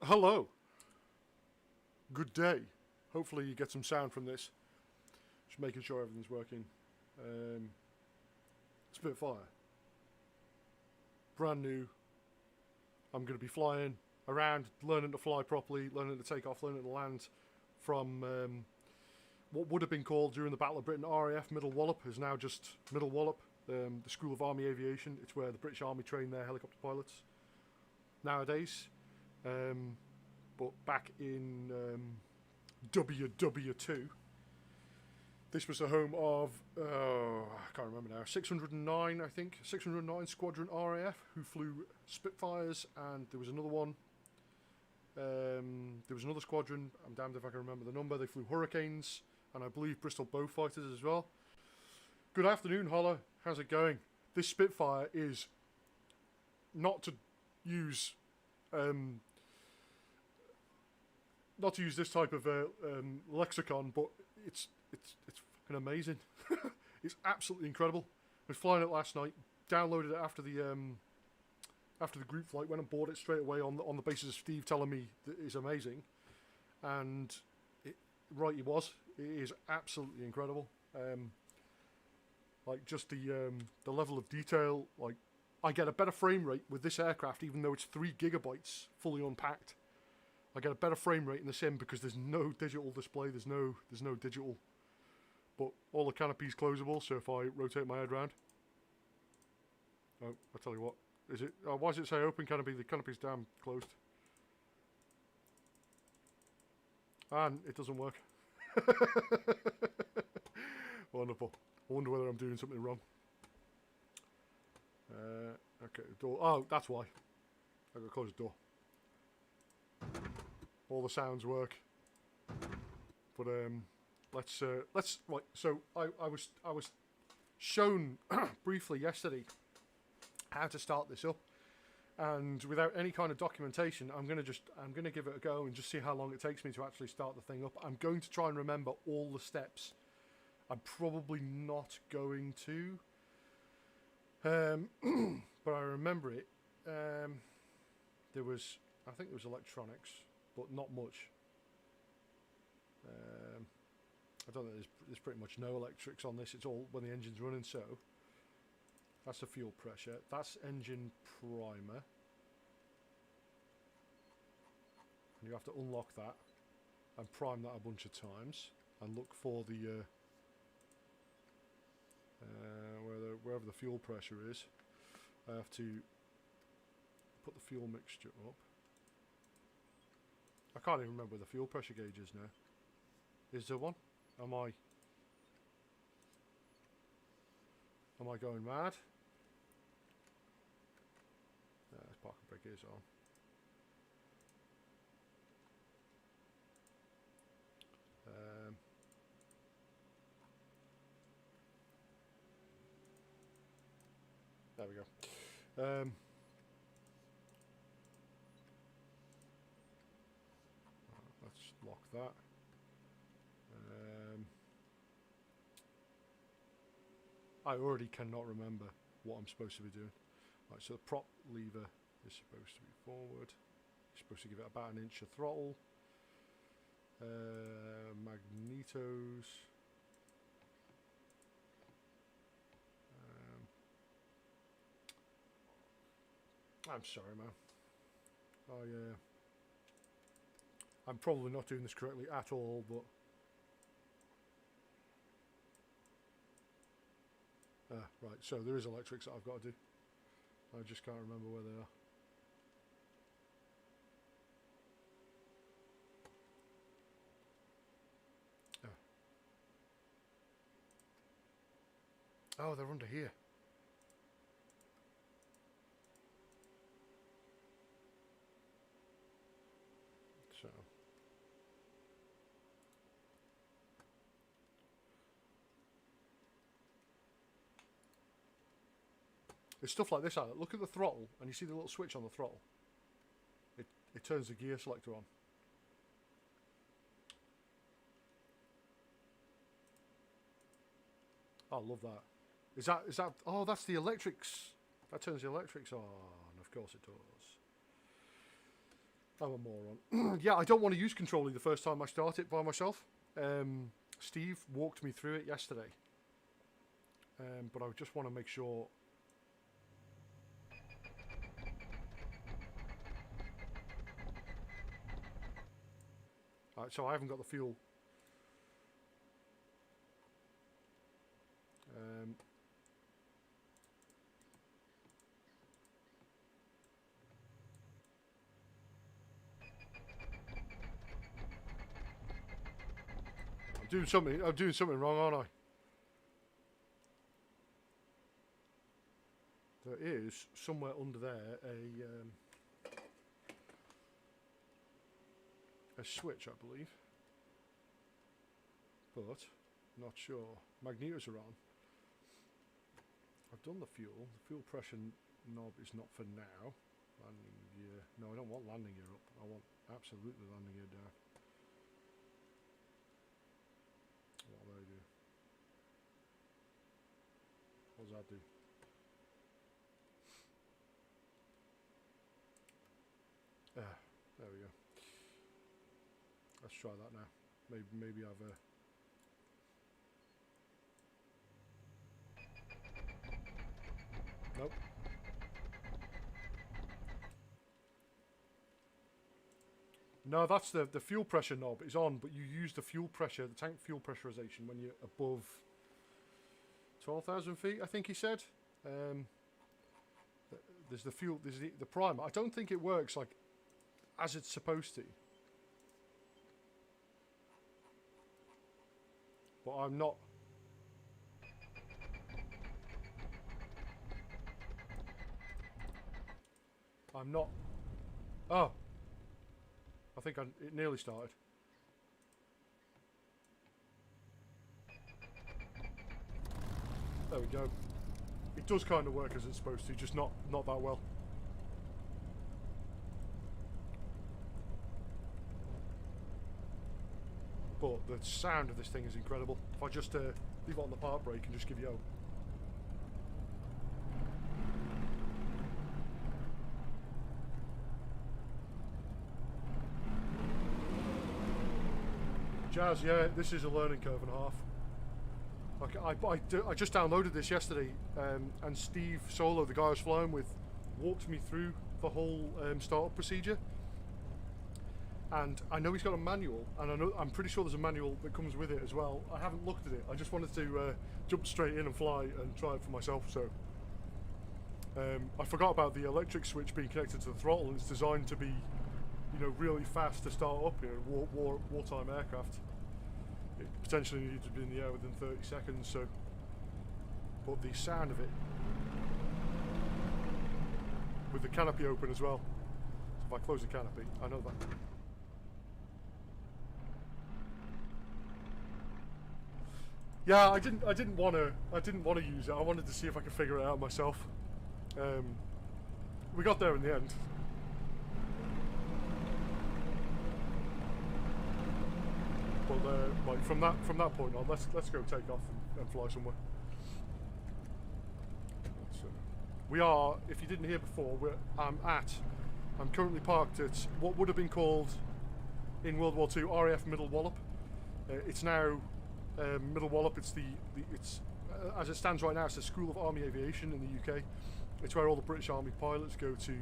Hello. Good day. Hopefully you get some sound from this. Just making sure everything's working. Spitfire. Brand new. I'm going to be flying around, learning to fly properly, learning to take off, learning to land from what would have been called during the Battle of Britain RAF Middle Wallop is now just Middle Wallop, the School of Army Aviation. It's where the British Army train their helicopter pilots nowadays. But back in WW2, this was the home of, I can't remember now, 609, I think, 609 Squadron RAF, who flew Spitfires, and there was another one. There was another squadron, I'm damned if I can remember the number, they flew Hurricanes, and I believe Bristol Beaufighters as well. Good afternoon, Holler, how's it going? This Spitfire is not to use this type of lexicon, but it's fucking amazing. It's absolutely incredible. I was flying it last night, downloaded it after the group flight, went and bought it straight away on the basis of Steve telling me that it's amazing, and he was. It is absolutely incredible. Like just the level of detail. Like I get a better frame rate with this aircraft, even though it's 3 gigabytes fully unpacked. I get a better frame rate in the sim because there's no digital display. There's no digital, but all the canopy's closable. So if I rotate my head round, oh, I'll tell you what. Is it? Why does it say open canopy? The canopy's damn closed. And it doesn't work. Wonderful. I wonder whether I'm doing something wrong. Okay, the door. Oh, that's why. I gotta close the door. All the sounds work. But let's right. So I was shown briefly yesterday how to start this up, and without any kind of documentation, I'm gonna give it a go and just see how long it takes me to actually start the thing up. I'm going to try and remember all the steps. I'm probably not going to, but I remember it. I think there was electronics, but not much. I don't think there's pretty much no electrics on this. It's all when the engine's running. So that's the fuel pressure. That's engine primer. And you have to unlock that and prime that a bunch of times and look for the wherever the fuel pressure is. I have to put the fuel mixture up. I can't even remember where the fuel pressure gauge is now. Is there one? Am I going mad? This parking brake is on. There we go. Let's lock that. I already cannot remember what I'm supposed to be doing. Right, so the prop lever is supposed to be forward. You're supposed to give it about an inch of throttle. Magnetos. I'm sorry, man. I'm probably not doing this correctly at all, but right, so there is electrics that I've got to do. I just can't remember where they are. Oh, they're under here. So it's stuff like this out. Look at the throttle, and you see the little switch on the throttle. It turns the gear selector on. I love that. Is that? Oh, that's the electrics. That turns the electrics on. Of course it does. I'm a moron. Yeah, I don't want to use controller the first time I start it by myself. Steve walked me through it yesterday. But I just want to make sure. Alright, so I haven't got the fuel. I'm doing something wrong, aren't I? There is somewhere under there a switch, I believe, but not sure. Magnetos are on. I've done the fuel. The fuel pressure knob is not for now. Landing gear. No, I don't want landing gear up. I want absolutely landing gear down. What do I do? What does that do? There we go. Let's try that now. Maybe I've nope. No, that's the fuel pressure knob is on, but you use the fuel pressure, the tank fuel pressurization when you're above 12,000 feet, I think he said. There's the fuel, there's the primer. I don't think it works like as it's supposed to. But I'm not. Oh. I think it nearly started. There we go. It does kind of work as it's supposed to, just not that well. But the sound of this thing is incredible. If I just leave it on the park brake and just give yo. Jazz, yeah, this is a learning curve and a half. Like I just downloaded this yesterday, and Steve Solo, the guy I was flying with, walked me through the whole startup procedure. And I know he's got a manual, and I'm pretty sure there's a manual that comes with it as well. I haven't looked at it. I just wanted to jump straight in and fly and try it for myself. So I forgot about the electric switch being connected to the throttle, and it's designed to be, you know, really fast to start up. You know, wartime aircraft. It potentially needed to be in the air within 30 seconds. So, but the sound of it, with the canopy open as well. So if I close the canopy, I know that. Yeah, I didn't want to use it. I wanted to see if I could figure it out myself. We got there in the end. But like from that point on, let's go take off and fly somewhere. So we are, if you didn't hear before, I'm currently parked at what would have been called in World War II RAF Middle Wallop. It's now Middle Wallop. It's as it stands right now, it's the School of Army Aviation in the UK. It's where all the British Army pilots go to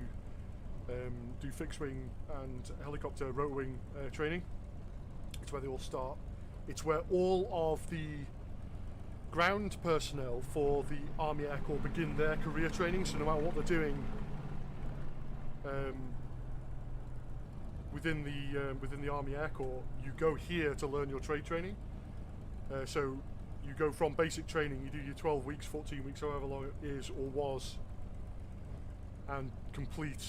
do fixed wing and helicopter rotor wing training. It's where they all start. It's where all of the ground personnel for the Army Air Corps begin their career training. So no matter what they're doing within the Army Air Corps, you go here to learn your trade training. So you go from basic training, you do your 12 weeks, 14 weeks, however long it is or was, and complete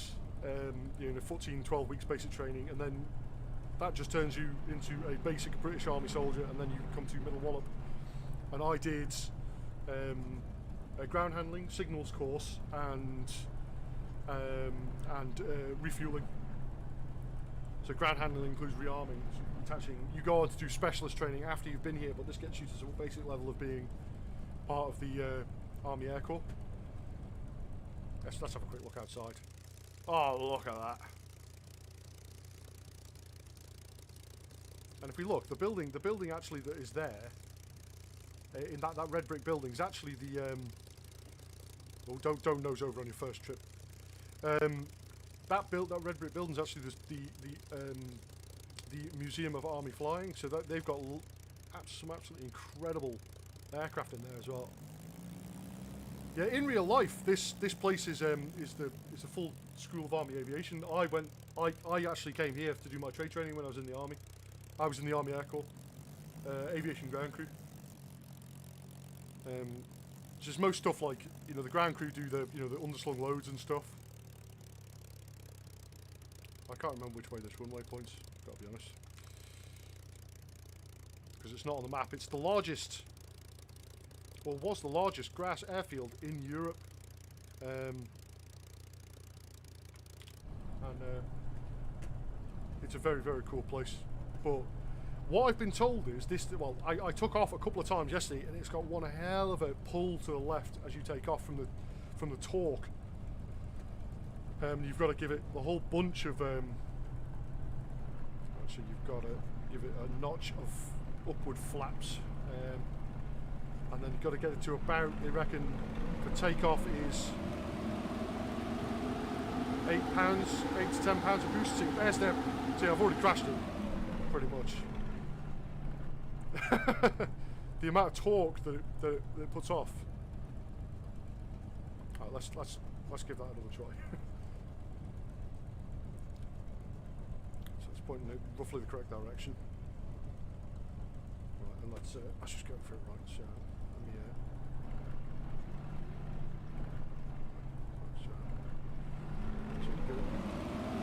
14, 12 weeks basic training, and then that just turns you into a basic British Army soldier, and then you come to Middle Wallop. And I did a ground handling, signals course, and refueling. So ground handling includes rearming, attaching. You go on to do specialist training after you've been here, but this gets you to some basic level of being part of the Army Air Corps. Let's have a quick look outside. Oh, look at that. And if we look, the building actually that is there, in that red brick building, is actually the. Well, don't nose over on your first trip. That red brick building is actually the Museum of Army Flying. So that they've got some absolutely incredible aircraft in there as well. Yeah, in real life, this place is a full School of Army Aviation. I actually came here to do my trade training when I was in the army. I was in the Army Air Corps, aviation ground crew. Just most stuff like, you know, the ground crew do the, you know, the underslung loads and stuff. I can't remember which way this runway points, gotta be honest, because it's not on the map. It's the largest, or was the largest grass airfield in Europe, and it's a very, very cool place. But what I've been told is this, well, I took off a couple of times yesterday, and it's got one hell of a pull to the left as you take off from the torque. You've got to give it a whole bunch of actually you've got to give it a notch of upward flaps, and then you've got to get it to about, they reckon for takeoff is £8 to £10 a boost. See, there's there. See, I've already crashed it pretty much. The amount of torque that it puts off. Alright, let's give that another try. So it's pointing in roughly the correct direction. Right, and let's just go for it right. So let me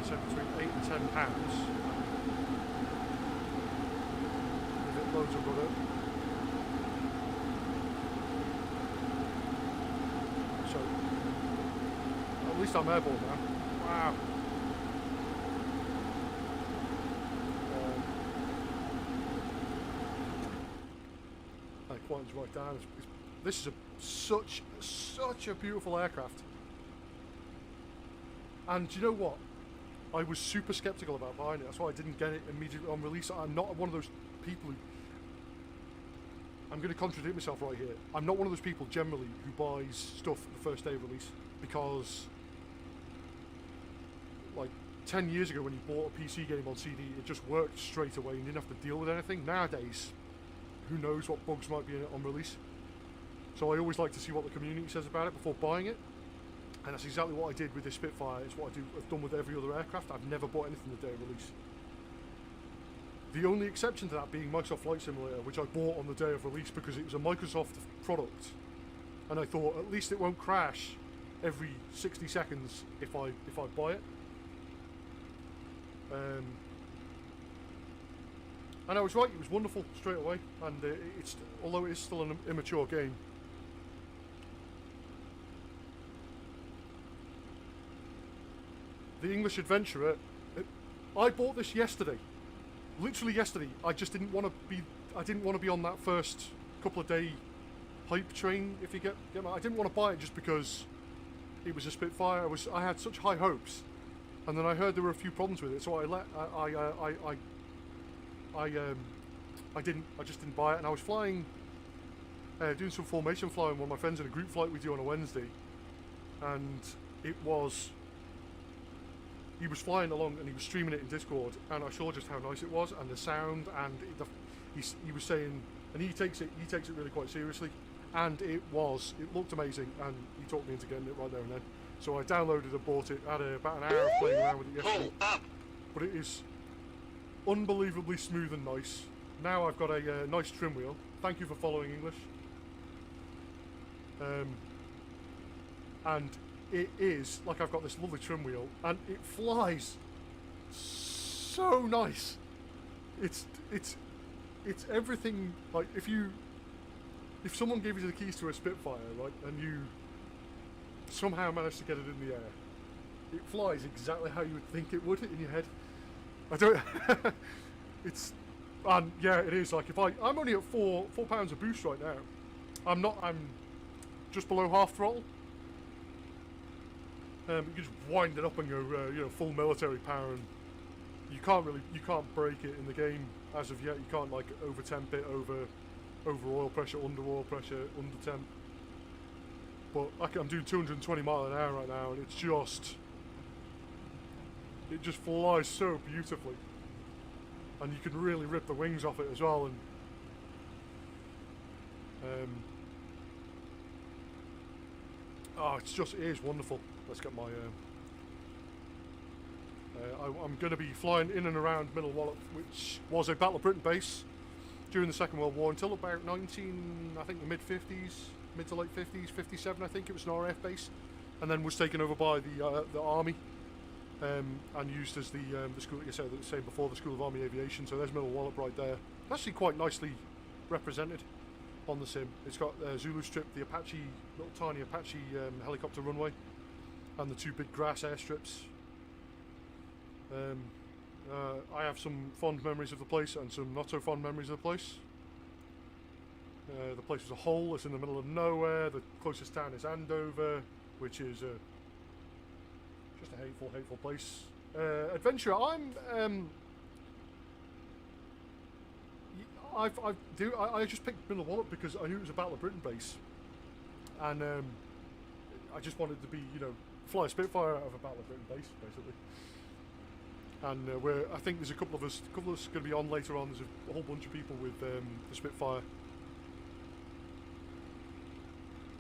so between £8 and £10. Loads of rudder. So at least I'm airborne now. Wow. That quietens right down. This is such a beautiful aircraft. And do you know what? I was super skeptical about buying it. That's why I didn't get it immediately on release. I'm not one of those people who, I'm going to contradict myself right here. I'm not one of those people generally who buys stuff the first day of release, because like 10 years ago when you bought a PC game on CD, it just worked straight away and you didn't have to deal with anything. Nowadays, who knows what bugs might be in it on release. So I always like to see what the community says about it before buying it. And that's exactly what I did with this Spitfire. It's what I've done with every other aircraft. I've never bought anything the day of release. The only exception to that being Microsoft Flight Simulator, which I bought on the day of release because it was a Microsoft product, and I thought at least it won't crash every 60 seconds if I buy it. And I was right; it was wonderful straight away. And it's, although it is still an immature game, the English Adventurer. I bought this yesterday. Literally yesterday. I just didn't want to be. I didn't want to be on that first couple of day hype train. If you get my, I didn't want to buy it just because it was a Spitfire. I had such high hopes, and then I heard there were a few problems with it. So I just didn't buy it. And I was flying, doing some formation flying with one of my friends in a group flight with you on a Wednesday, and it was. He was flying along and he was streaming it in Discord, and I saw just how nice it was and the sound, and he was saying, and he takes it really quite seriously, and it looked amazing, and he talked me into getting it right there and then. So I downloaded and bought it. I had about an hour of playing around with it yesterday, but it is unbelievably smooth and nice. Now I've got a nice trim wheel. Thank you for following English. And it is like I've got this lovely trim wheel, and it flies so nice. It's everything. Like if someone gave you the keys to a Spitfire, right, and you somehow managed to get it in the air, it flies exactly how you would think it would in your head. I don't. It's, and yeah, it is. Like if I'm only at four pounds of boost right now. I'm just below half throttle. You just wind it up and go, full military power, and you can't break it in the game as of yet. You can't like over temp it over oil pressure, under oil pressure, under temp. But I'm doing 220 mile an hour right now, and it just flies so beautifully, and you can really rip the wings off it as well. And it is wonderful. Let's get my. I'm going to be flying in and around Middle Wallop, which was a Battle of Britain base during the Second World War until about the mid 50s, mid to late 50s, 57 I think it was an RAF base, and then was taken over by the army and used as the school. You said the same before, the School of Army Aviation. So there's Middle Wallop right there. Actually, quite nicely represented on the sim. It's got Zulu Strip, the Apache, little tiny Apache helicopter runway, and the two big grass airstrips. I have some fond memories of the place and some not so fond memories of the place. The place was a hole. It's in the middle of nowhere. The closest town is Andover, which is just a hateful place. Adventurer. I just picked Middle Wallop because I knew it was a Battle of Britain base, and I just wanted to be, fly a Spitfire out of a Battle of Britain base, basically. And I think there's a couple of us going to be on later on. There's a whole bunch of people with the Spitfire.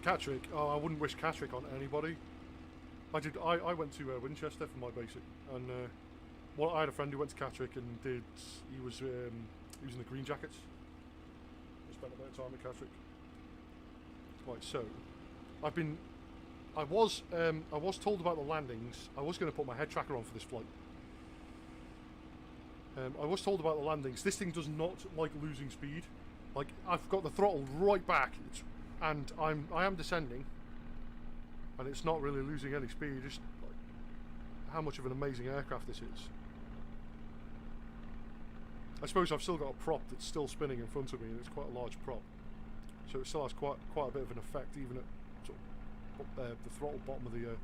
Catterick. Oh, I wouldn't wish Catterick on anybody. I went to Winchester for my basic, and I had a friend who went to Catterick and he was in the Green Jackets. I spent a bit of time at Catterick. Right, so I was told about the landings. I was going to put my head tracker on for this flight. I was told about the landings. This thing does not like losing speed. Like, I've got the throttle right back, and I am descending, and it's not really losing any speed. Just like, how much of an amazing aircraft this is. I suppose I've still got a prop that's still spinning in front of me, and it's quite a large prop, so it still has quite a bit of an effect, even at sort of up there, the throttle bottom of the.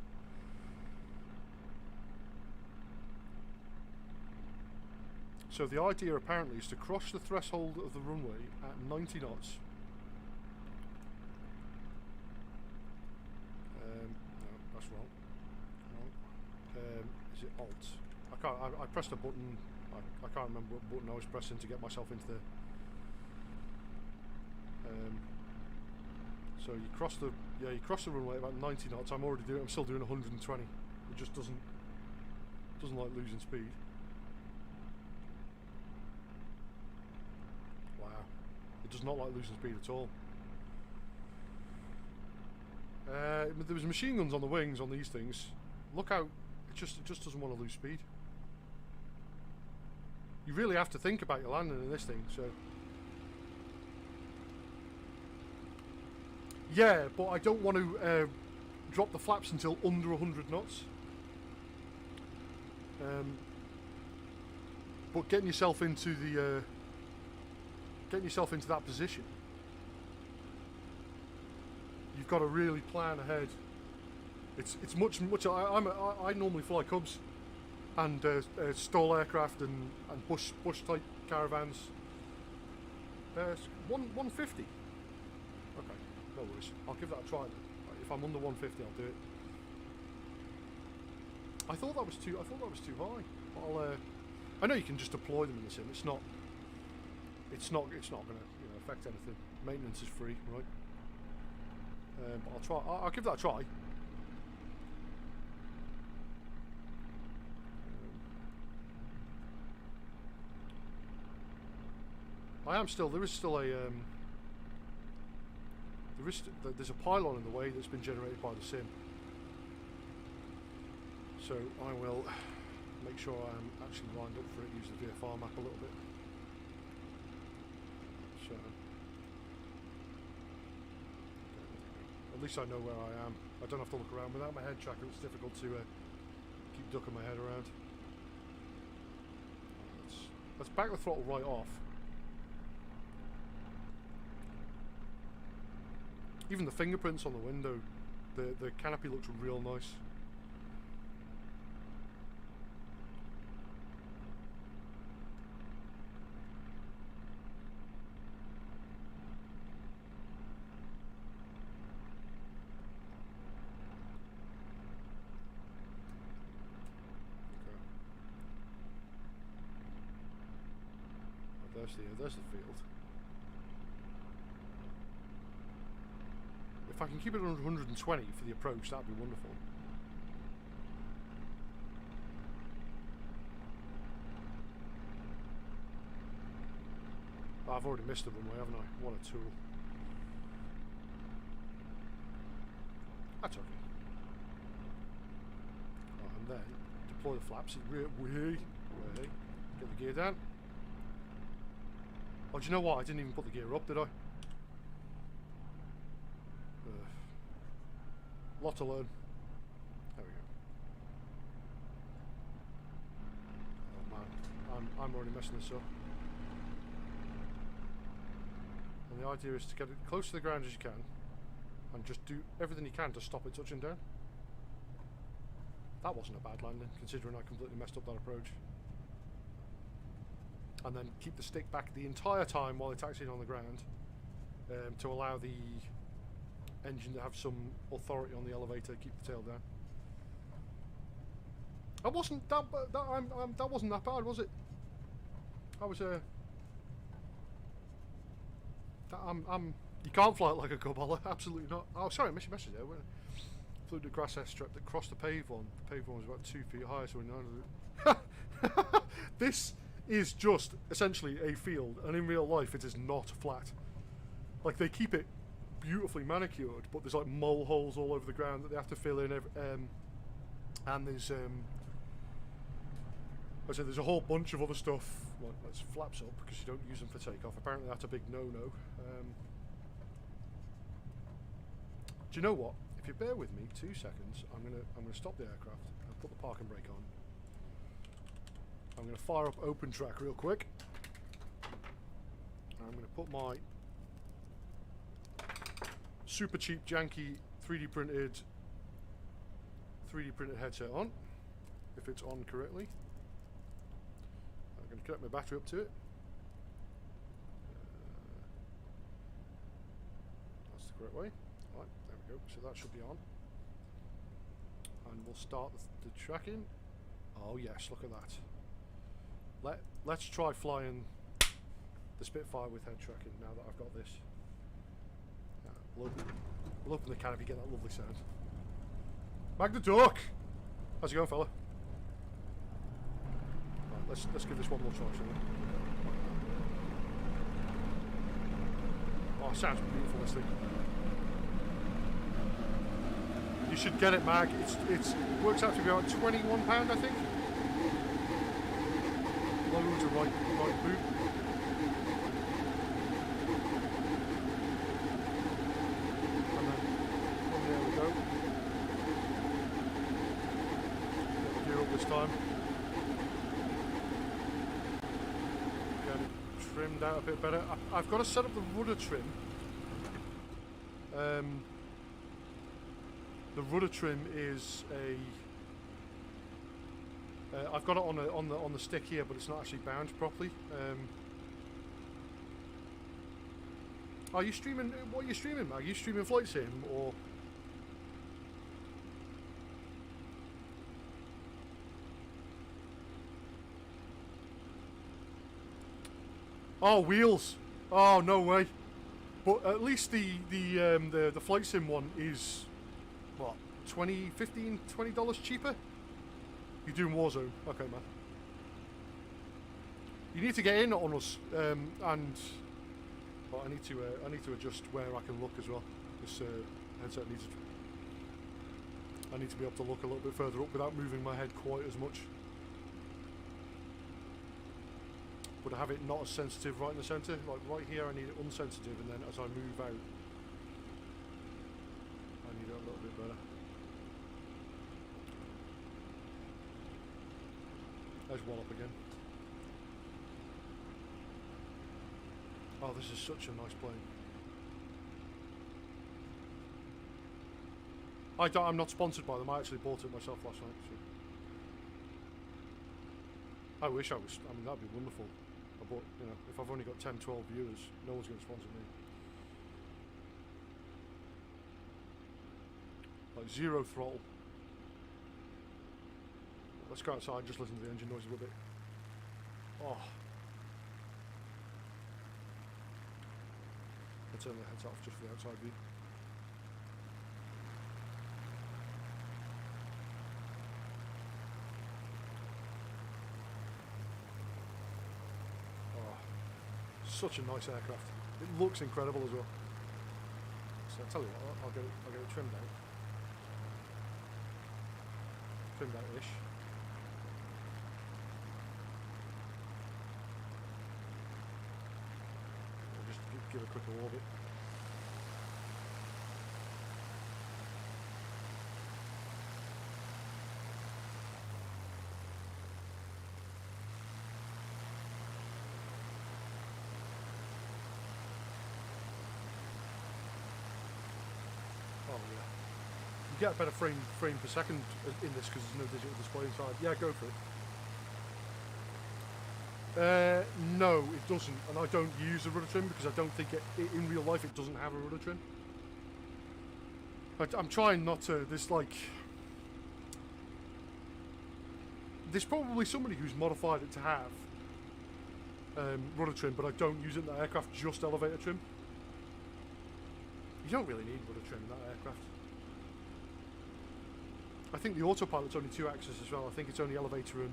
So the idea apparently is to cross the threshold of the runway at 90 knots. No, that's wrong. Is it Alt? I pressed a button. I can't remember what button I was pressing to get myself into the. So you cross the runway at about 90 knots. I'm still doing 120. It just doesn't like losing speed. It does not like losing speed at all. There was machine guns on the wings on these things. Look out! It just doesn't want to lose speed. You really have to think about your landing in this thing. So yeah, but I don't want to drop the flaps until under 100 knots. But getting yourself into that position, you've got to really plan ahead. It's much. I normally fly Cubs and stall aircraft and bush type caravans. 150. Okay, no worries. I'll give that a try then. If I'm under 150, I'll do it. I thought that was too high. I know you can just deploy them in the sim. It's not going to affect anything. Maintenance is free, right? But I'll give that a try. There's a pylon in the way that's been generated by the sim. So I will make sure I'm actually lined up for it. Use the VFR map a little bit. So at least I know where I am. I don't have to look around. Without my head tracker, it's difficult to keep ducking my head around. Let's back the throttle right off. Even the fingerprints on the window, the canopy looks real nice. there's the field. If I can keep it under 120 for the approach, that'd be wonderful. I've already missed the runway, haven't I? What a tool. That's okay. Oh, and then deploy the flaps. Way. Get the gear down. Oh, do you know what? I didn't even put the gear up, did I? Lot to learn. There we go. Oh man, I'm already messing this up. And the idea is to get it close to the ground as you can, and just do everything you can to stop it touching down. That wasn't a bad landing, considering I completely messed up that approach. And then keep the stick back the entire time while it's actually on the ground, to allow the engine to have some authority on the elevator, keep the tail down. That wasn't that wasn't that bad, was it? I was you can't fly it like a cupola, absolutely not. Oh, sorry, I missed your message there. Flew the grass airstrip that crossed the paved one. The paved one was about 2 feet high, so we know. This is just essentially a field, and in real life it is not flat. Like, they keep it beautifully manicured, but there's like mole holes all over the ground that they have to fill in. And there's there's a whole bunch of other stuff. Well, let's flaps up because you don't use them for takeoff. Apparently that's a big no-no. Do you know what? If you bear with me 2 seconds, I'm gonna stop the aircraft and put the parking brake on. I'm gonna fire up open track real quick. I'm gonna put my super cheap, janky 3D printed headset on, if it's on correctly. I'm going to connect my battery up to it. That's the correct way. Right, there we go. So that should be on. And we'll start the tracking. Oh yes, look at that. Let's try flying the Spitfire with head tracking now that I've got this. We'll open the canopy, get that lovely sound. Magna Duck! How's it going, fella? Right, let's give this one more try, shall we? Oh, it sounds beautiful, this thing. You should get it, Mag. It works out to be about £21, I think. Loads of right boot. This time. Get it trimmed out a bit better. I've got to set up the rudder trim. The rudder trim is I've got it on the stick here, but it's not actually bound properly. Are you streaming? What are you streaming, Mag? Are you streaming Flight Sim or? Oh, wheels! Oh, no way! But at least the Flight Sim one is what, $20 cheaper? You're doing Warzone, okay, man. You need to get in on us, but I need to adjust where I can look as well. This headset needs. I need to be able to look a little bit further up without moving my head quite as much. But I have it not as sensitive right in the centre. Like right here I need it unsensitive, and then as I move out I need it a little bit better. There's Wallop again. Oh, this is such a nice plane. I'm not sponsored by them, I actually bought it myself last night. So. I wish I was, I mean that'd be wonderful. But, you know, if I've only got 10, 12 viewers, no one's going to sponsor me. Like zero throttle. Let's go outside and just listen to the engine noise a little bit. Oh. turn the heads off just for the outside view. Oh, such a nice aircraft. It looks incredible as well. So I'll tell you what, I'll get it trimmed out. Trimmed out-ish. Just give a quick orbit. Oh yeah. You get a better frame per second in this because there's no digital display inside. Yeah, go for it. No, it doesn't, and I don't use a rudder trim because I don't think in real life it doesn't have a rudder trim. I'm trying not to. There's probably somebody who's modified it to have rudder trim, but I don't use it in that aircraft. Just elevator trim. You don't really need rudder trim in that aircraft. I think the autopilot's only 2 axis as well. I think it's only elevator and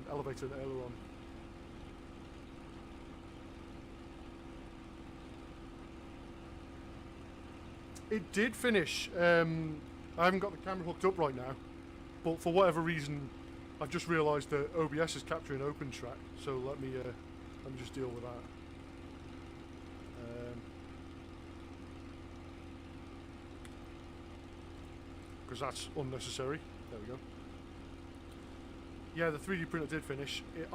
aileron. It did finish. I haven't got the camera hooked up right now, but for whatever reason, I've just realised that OBS is capturing OpenTrack. So let me just deal with that. Because that's unnecessary. There we go. Yeah, the 3D printer did finish. It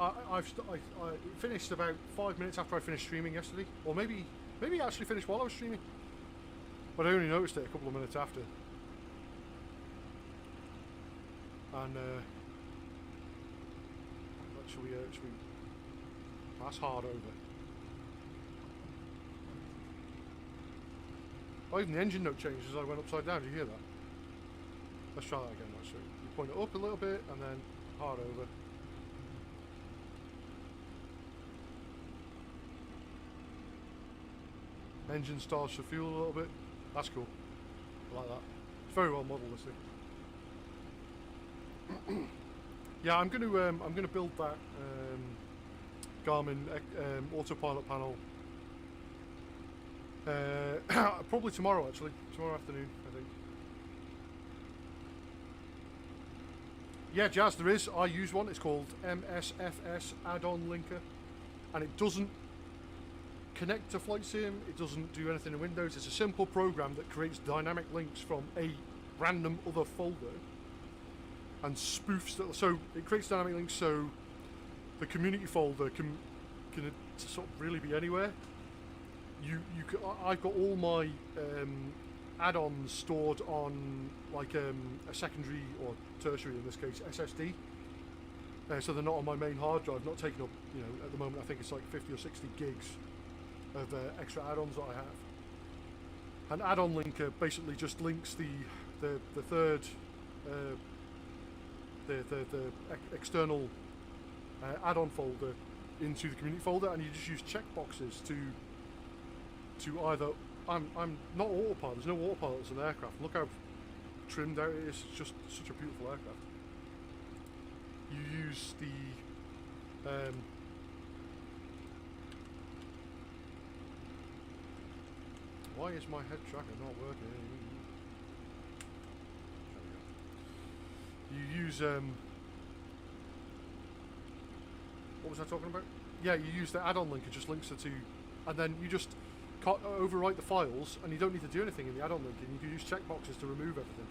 finished about 5 minutes after I finished streaming yesterday, or maybe it actually finished while I was streaming. But I only noticed it a couple of minutes after. And should we pass hard over? Oh, even the engine note changed as I went upside down. Did you hear that? Let's try that again. Actually, you point it up a little bit and then hard over. Engine starts to fuel a little bit. That's cool. I like that. It's very well modelled, this thing. Yeah, I'm gonna build that Garmin autopilot panel. Probably tomorrow, actually. Tomorrow afternoon, I think. Yeah, Jazz, there is. I use one. It's called MSFS add-on linker, and it doesn't connect to Flight Sim. It doesn't do anything in Windows. It's a simple program that creates dynamic links from a random other folder and spoofs that. So it creates dynamic links so the community folder can sort of really be anywhere. I've got all my add-ons stored on like a secondary or tertiary, in this case SSD, so they're not on my main hard drive, not taking up, at the moment I think it's like 50 or 60 gigs of extra add-ons that I have. An add-on linker basically just links the third the external add-on folder into the community folder, and you just use checkboxes to either I'm not autopilot. There's no autopilots in the aircraft. Look how trimmed out it is. It's just such a beautiful aircraft. You use the why is my head tracker not working? You use what was I talking about? Yeah, you use the add-on link. It just links the two, and then you just overwrite the files, and you don't need to do anything in the add-on link, and you can use checkboxes to remove everything.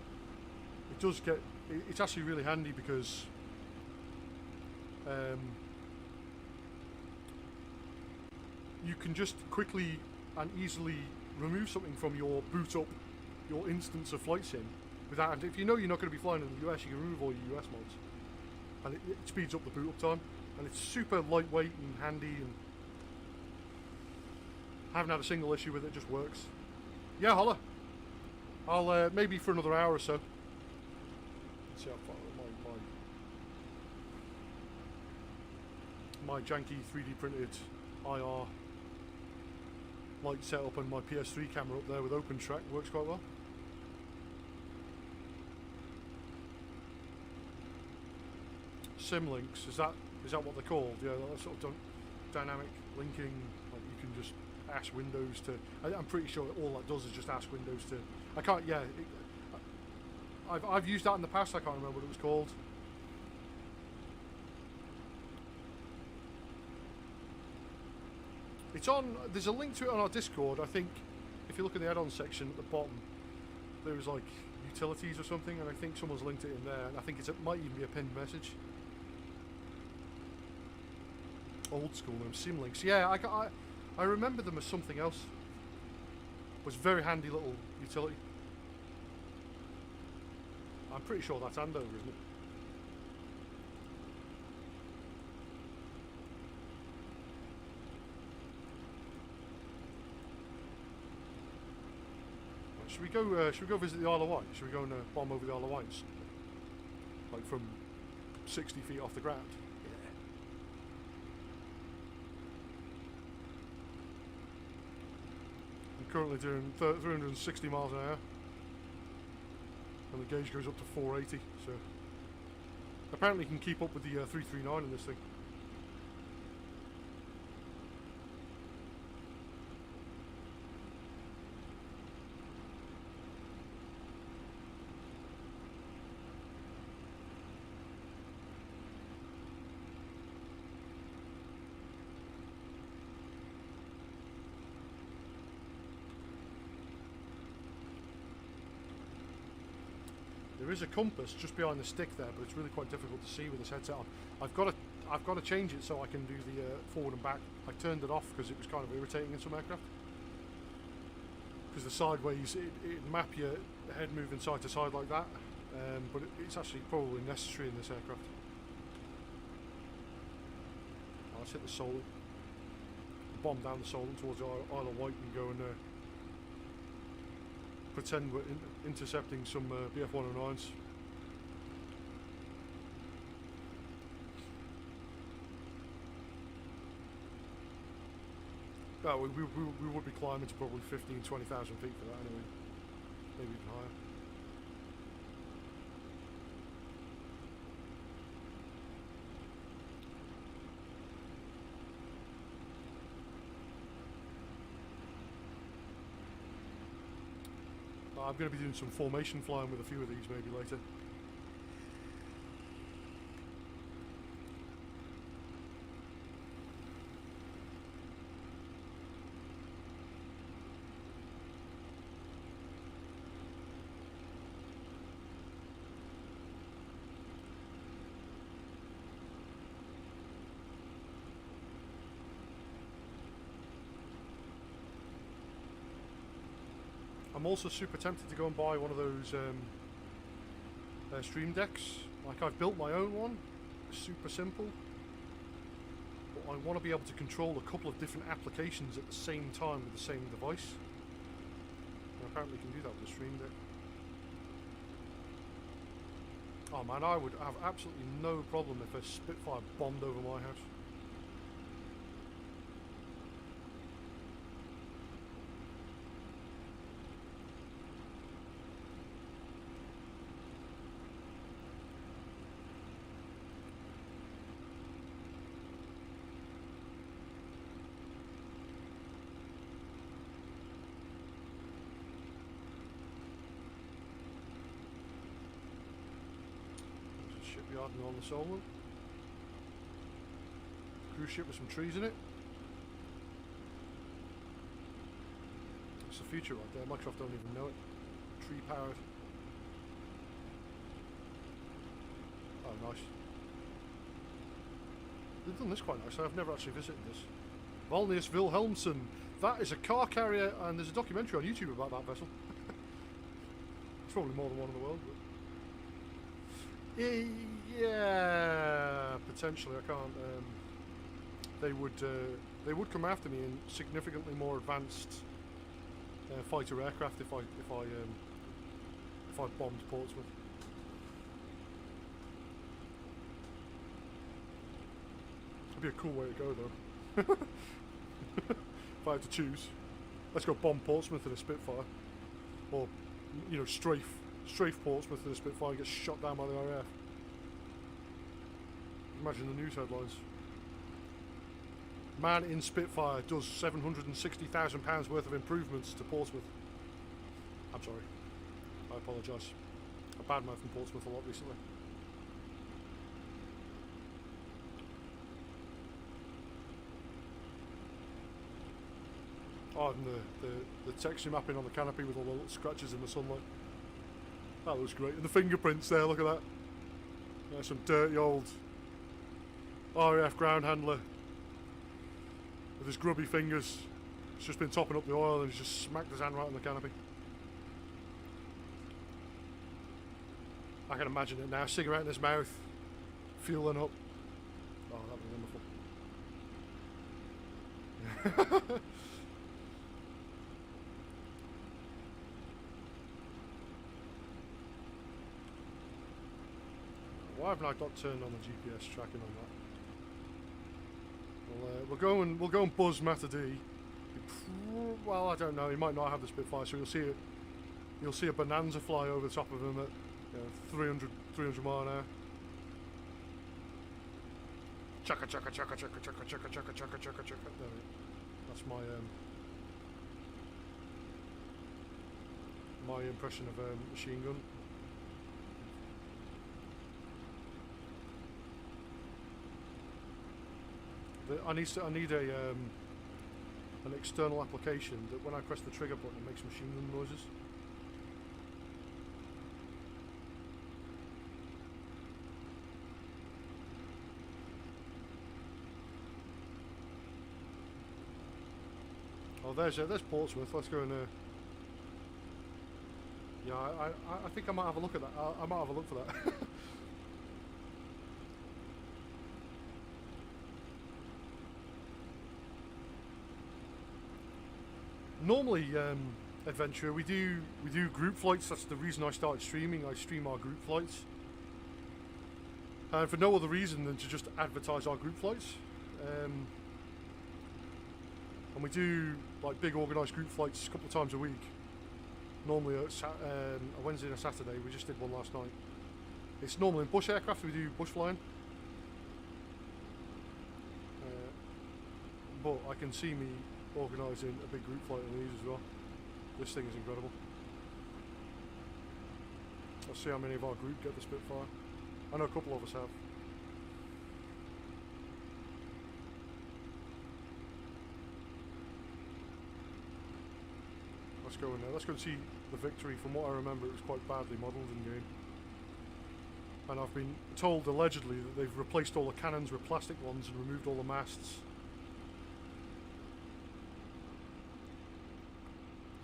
It does get. It's actually really handy because you can just quickly and easily remove something from your boot up, your instance of Flight Sim, without. And if you know you're not going to be flying in the US, you can remove all your US mods, and it speeds up the boot up time, and it's super lightweight and handy, and I haven't had a single issue with it. It just works. Yeah, holla. I'll maybe for another hour or so. Let's see how far my janky 3D printed IR light setup and my PS3 camera up there with OpenTrack works quite well. Simlinks, is that what they're called? Yeah, that sort of dynamic linking. Like you can just ask Windows to. I'm pretty sure all that does is just ask Windows to. I can't. Yeah, I've used that in the past. I can't remember what it was called. It's on. There's a link to it on our Discord. I think if you look in the add-on section at the bottom, there's like utilities or something, and I think someone's linked it in there. And I think it might even be a pinned message. Old school name, Simlinks. Yeah, I remember them as something else. It was a very handy little utility. I'm pretty sure that's Andover, isn't it? Should we go visit the Isle of Wight? Should we go and bomb over the Isle of Wight? Like from 60 feet off the ground? Yeah. I'm currently doing 360 miles an hour. And the gauge goes up to 480, so... Apparently you can keep up with the 339 in this thing. There is a compass just behind the stick there, but it's really quite difficult to see with this headset on. I've got to change it so I can do the forward and back. I turned it off because it was kind of irritating in some aircraft. Because the sideways, it'd map your head moving side to side like that, but it's actually probably necessary in this aircraft. Let's hit the Solent. Bomb down the Solent towards the Isle of Wight and go and pretend we're intercepting some BF-109s. Oh, we would be climbing to probably 15,000 to 20,000 feet for that anyway. Maybe even higher. I'm going to be doing some formation flying with a few of these maybe later. I'm also super tempted to go and buy one of those stream decks. Like I've built my own one, super simple. But I want to be able to control a couple of different applications at the same time with the same device. And apparently you can do that with a stream deck. Oh man, I would have absolutely no problem if a Spitfire bombed over my house. Shipyard and on the Solent. Cruise ship with some trees in it. It's the future right there. Microsoft don't even know it. Tree powered. Oh, nice. They've done this quite nice. I've never actually visited this. Valnius Wilhelmsen. That is a car carrier, and there's a documentary on YouTube about that vessel. It's probably more than one in the world, but. Yeah, potentially. I can't. They would come after me in significantly more advanced fighter aircraft if I bombed Portsmouth. It'd be a cool way to go though. If I had to choose. Let's go bomb Portsmouth in a Spitfire, or you know, strafe Portsmouth in a Spitfire and get shot down by the RAF. Imagine the news headlines. Man in Spitfire does £760,000 worth of improvements to Portsmouth. I'm sorry. I apologise. I badmouthed Portsmouth a lot recently. Oh, and the texture mapping on the canopy with all the little scratches in the sunlight. That looks great. And the fingerprints there, look at that. There's some dirty old RAF ground handler with his grubby fingers. He's just been topping up the oil and he's just smacked his hand right on the canopy. I can imagine it now, cigarette in his mouth, fueling up. Oh, that'd be wonderful. Why haven't I got turned on the GPS tracking on that? We'll go and buzz Matter D. Well, I don't know. He might not have the Spitfire, so you'll see a Bonanza fly over the top of him at 300 mile an hour. Chaka chaka chaka chaka chaka chaka chaka chaka chaka chaka. There we go. That's my impression of a machine gun. I need an external application that when I press the trigger button it makes machine gun noises. Oh, there's Portsmouth. Let's go and yeah, I think I might have a look at that. I might have a look for that. Normally, Adventure, we do group flights. That's the reason I started streaming. I stream our group flights, and for no other reason than to just advertise our group flights. And we do like big organised group flights a couple of times a week. Normally a Wednesday and a Saturday. We just did one last night. It's normally in bush aircraft. We do bush flying, but I can see me organising a big group flight on these as well. This thing is incredible. Let's see how many of our group get the Spitfire. I know a couple of us have. Let's go in there. Let's go and see the Victory. From what I remember, it was quite badly modelled in game. And I've been told allegedly that they've replaced all the cannons with plastic ones and removed all the masts.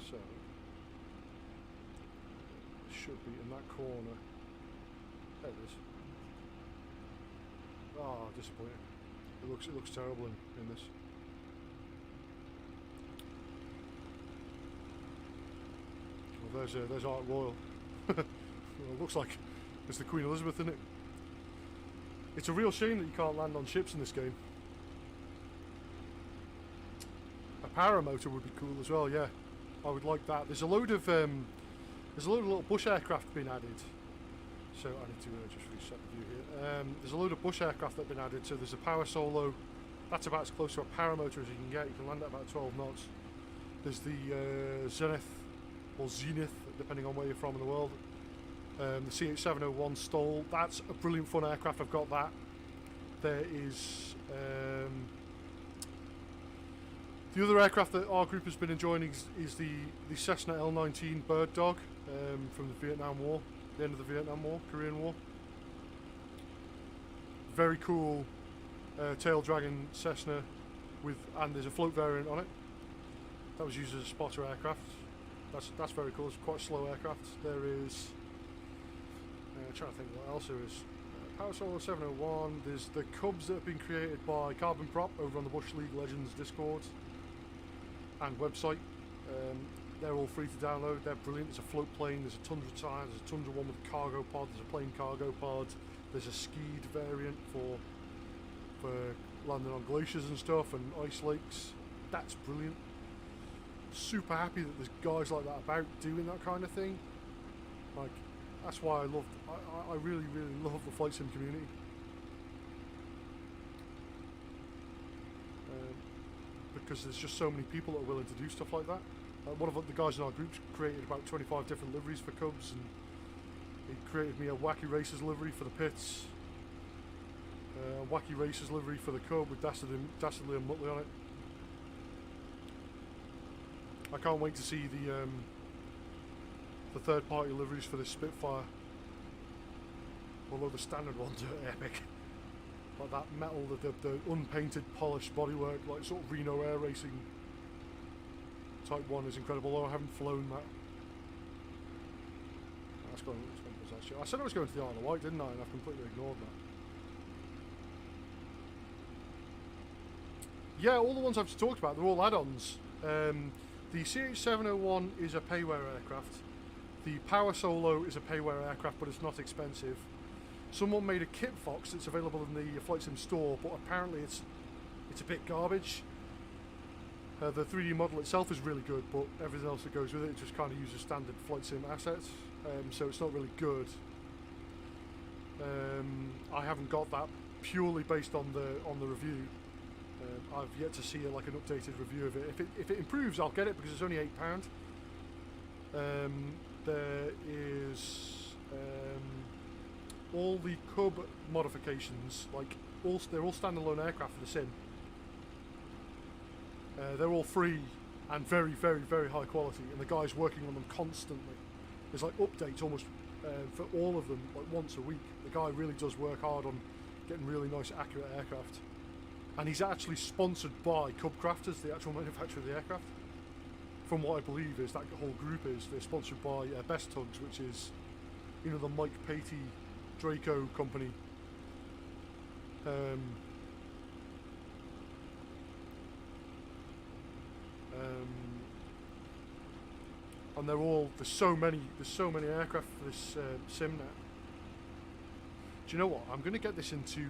So, it should be in that corner. There it is. Ah, disappointing. It looks terrible in this. Well, there's Art Royal. Well, it looks like it's the Queen Elizabeth, isn't it? It's a real shame that you can't land on ships in this game. A paramotor would be cool as well. Yeah, I would like that. There's a load of little bush aircraft being added. So I need to just reset the view here. There's a load of bush aircraft that have been added. So there's a power solo. That's about as close to a paramotor as you can get. You can land at about 12 knots. There's the Zenith, or Zenith, depending on where you're from in the world. The CH-701 Stoll. That's a brilliant fun aircraft. I've got that. There is the other aircraft that our group has been enjoying is the Cessna L-19 Bird Dog from the Vietnam War, the end of the Vietnam War, Korean War. Very cool tail dragging Cessna and there's a float variant on it. That was used as a spotter aircraft. That's very cool. It's quite a slow aircraft. There is I'm trying to think what else there is. Power Solo 701. There's the Cubs that have been created by Carbon Prop over on the Bush League Legends Discord and website. They're all free to download. They're brilliant. There's a float plane. There's a Tundra tyre. There's a Tundra one with a cargo pod. There's a plain cargo pod. There's a skied variant for landing on glaciers and stuff and ice lakes. That's brilliant. super happy that there's guys like that about doing that kind of thing. Like, that's why I really, really love the flight sim community. Because there's just so many people that are willing to do stuff like that. One of the guys in our group created about 25 different liveries for Cubs, and he created me a Wacky Racers livery for the pits, a Wacky Racers livery for the Cub with Dastardly and Muttley on it. I can't wait to see the third-party liveries for this Spitfire. Although the standard ones are epic. Like that metal, the unpainted, polished bodywork, like sort of Reno Air Racing type one is incredible. Although I haven't flown that. That's going I said I was going to the Isle of Wight, didn't I? And I've completely ignored that. Yeah, all the ones I've talked about, they're all add-ons. The CH701 is a payware aircraft. The Power Solo is a payware aircraft, but it's not expensive. Someone made a kit fox that's available in the Flight Sim store, but apparently it's a bit garbage. The 3D model itself is really good, but everything else that goes with it just kind of uses standard Flight Sim assets, so it's not really good. I haven't got that purely based on the review. I've yet to see like an updated review of it. If it improves, I'll get it because it's only £8. There is all the Cub modifications, like they're all standalone aircraft for the sim. They're all free and very, very, very high quality, and the guy's working on them constantly. There's like updates almost for all of them, like once a week. The guy really does work hard on getting really nice, accurate aircraft. And he's actually sponsored by Cub Crafters, the actual manufacturer of the aircraft. From what I believe is that whole group is, they're sponsored by Best Tugs, which is, you know, the Mike Patey Draco company. And there's so many aircraft for this sim now. Do you know what? I'm going to get this into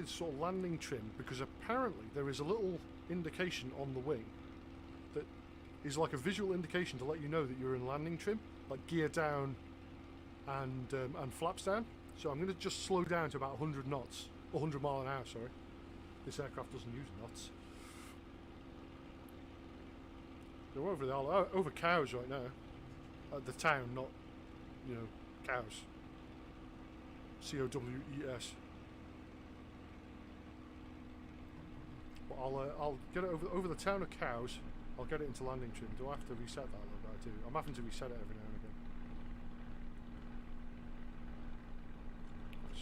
sort of landing trim, because apparently there is a little indication on the wing that is like a visual indication to let you know that you're in landing trim, like gear down and flaps down. So I'm going to just slow down to about 100 knots, 100 mile an hour, sorry. This aircraft doesn't use knots. They're over cows right now. The town, not, you know, cows. C-O-W-E-S. But I'll get it over the town of cows. I'll get it into landing trim. Do I have to reset that a little bit? I do. I'm having to reset it every now and again.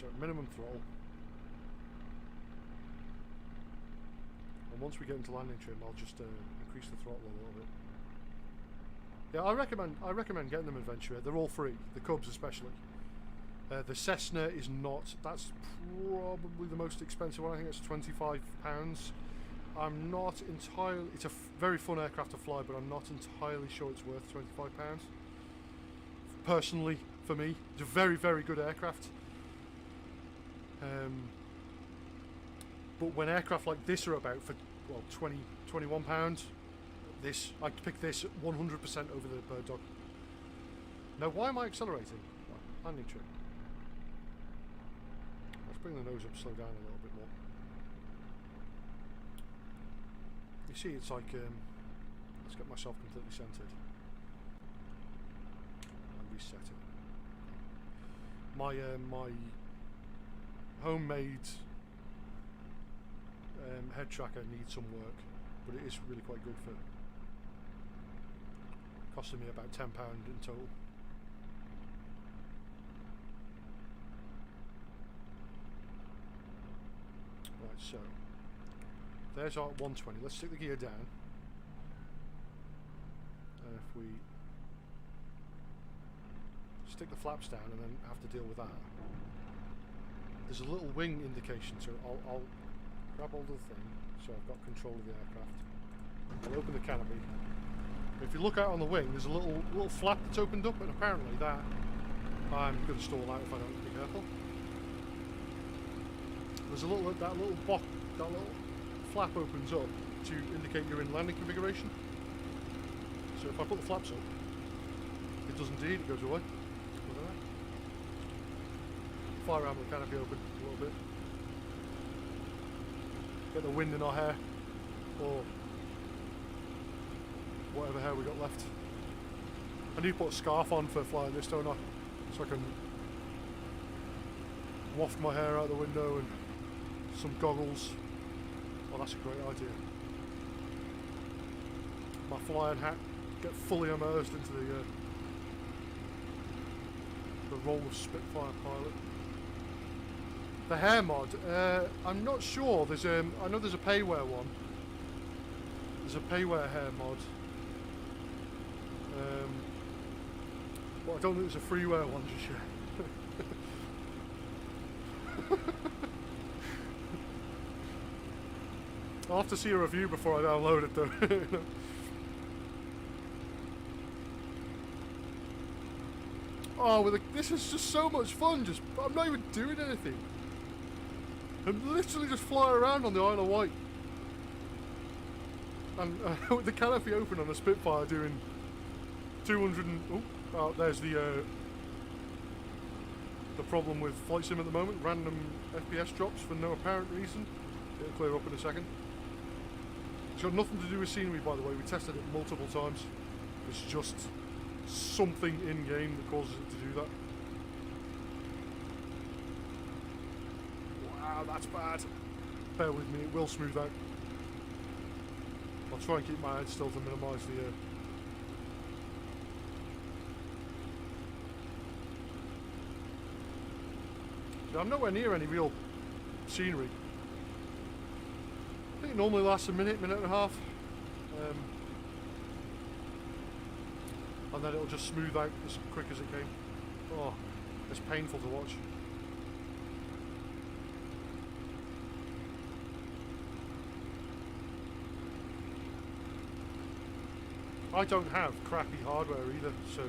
So minimum throttle. And once we get into landing trim, I'll just increase the throttle a little bit. Yeah, I recommend getting them Adventure. They're all free. The Cubs especially. The Cessna is not. That's probably the most expensive one. I think it's £25. I'm not entirely. It's a very fun aircraft to fly, but I'm not entirely sure it's worth £25. Personally, for me, it's a very, very good aircraft. But when aircraft like this are about for £21, I'd pick this 100% over the Bird Dog. Now, why am I accelerating? Landing trim. Let's bring the nose up, slow down a little bit more. You see, it's like, let's get myself completely centered. And reset it. My homemade head tracker needs some work, but it is really quite good for costing me about £10 in total. Right, so there's our 120. Let's stick the gear down, and if we stick the flaps down and then have to deal with that, there's a little wing indication, so I'll grab hold of the thing so I've got control of the aircraft. I'll open the canopy. If you look out on the wing, there's a little flap that's opened up, and apparently that I'm going to stall out if I don't be careful. There's that little flap opens up, to indicate you're in landing configuration. So if I put the flaps up, it does indeed, it goes away. Look at that. Fly around with the canopy open a little bit. Get the wind in our hair, or whatever hair we got left. I need to put a scarf on for flying this, don't I? So I can waft my hair out the window and some goggles. Oh, that's a great idea. My flying hat, get fully immersed into the role of Spitfire pilot. The hair mod, I'm not sure. There's I know there's a payware one. There's a payware hair mod. But I don't think there's a freeware one just yet. I'll have to see a review before I download it though. Oh, this is just so much fun. I'm not even doing anything. I'm literally just flying around on the Isle of Wight. And with the canopy open on a Spitfire doing 200 and... Oh, there's the problem with Flight Sim at the moment. Random FPS drops for no apparent reason. It'll clear up in a second. It's got nothing to do with scenery, by the way. We tested it multiple times. It's just something in-game that causes it to do that. Wow, that's bad. Bear with me, it will smooth out. I'll try and keep my head still to minimise the... I'm nowhere near any real scenery. I think it normally lasts a minute, minute and a half. And then it'll just smooth out as quick as it came. Oh, it's painful to watch. I don't have crappy hardware either, so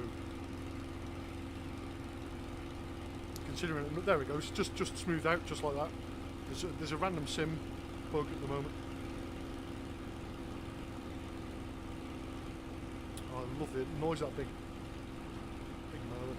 considering it, there we go, it's just smoothed out just like that. There's a random sim bug at the moment. Oh, I love the noise of that big motor.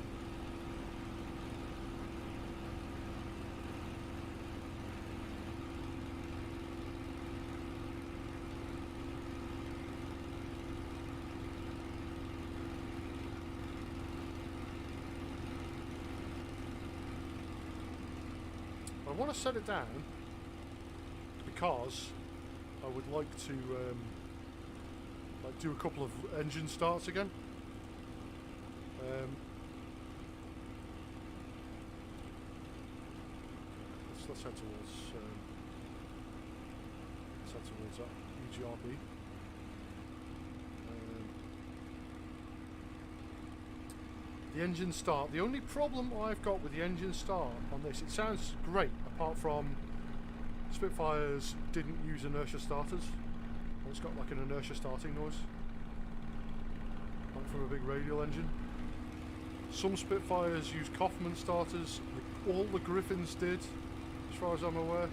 I want to set it down because I would like to do a couple of engine starts again. Let's head towards that UGRB. The engine start. The only problem I've got with the engine start on this, it sounds great, apart from Spitfires didn't use inertia starters. It's got like an inertia starting noise, like from a big radial engine. Some Spitfires use Kaufman starters. All the Griffins did, as far as I'm aware.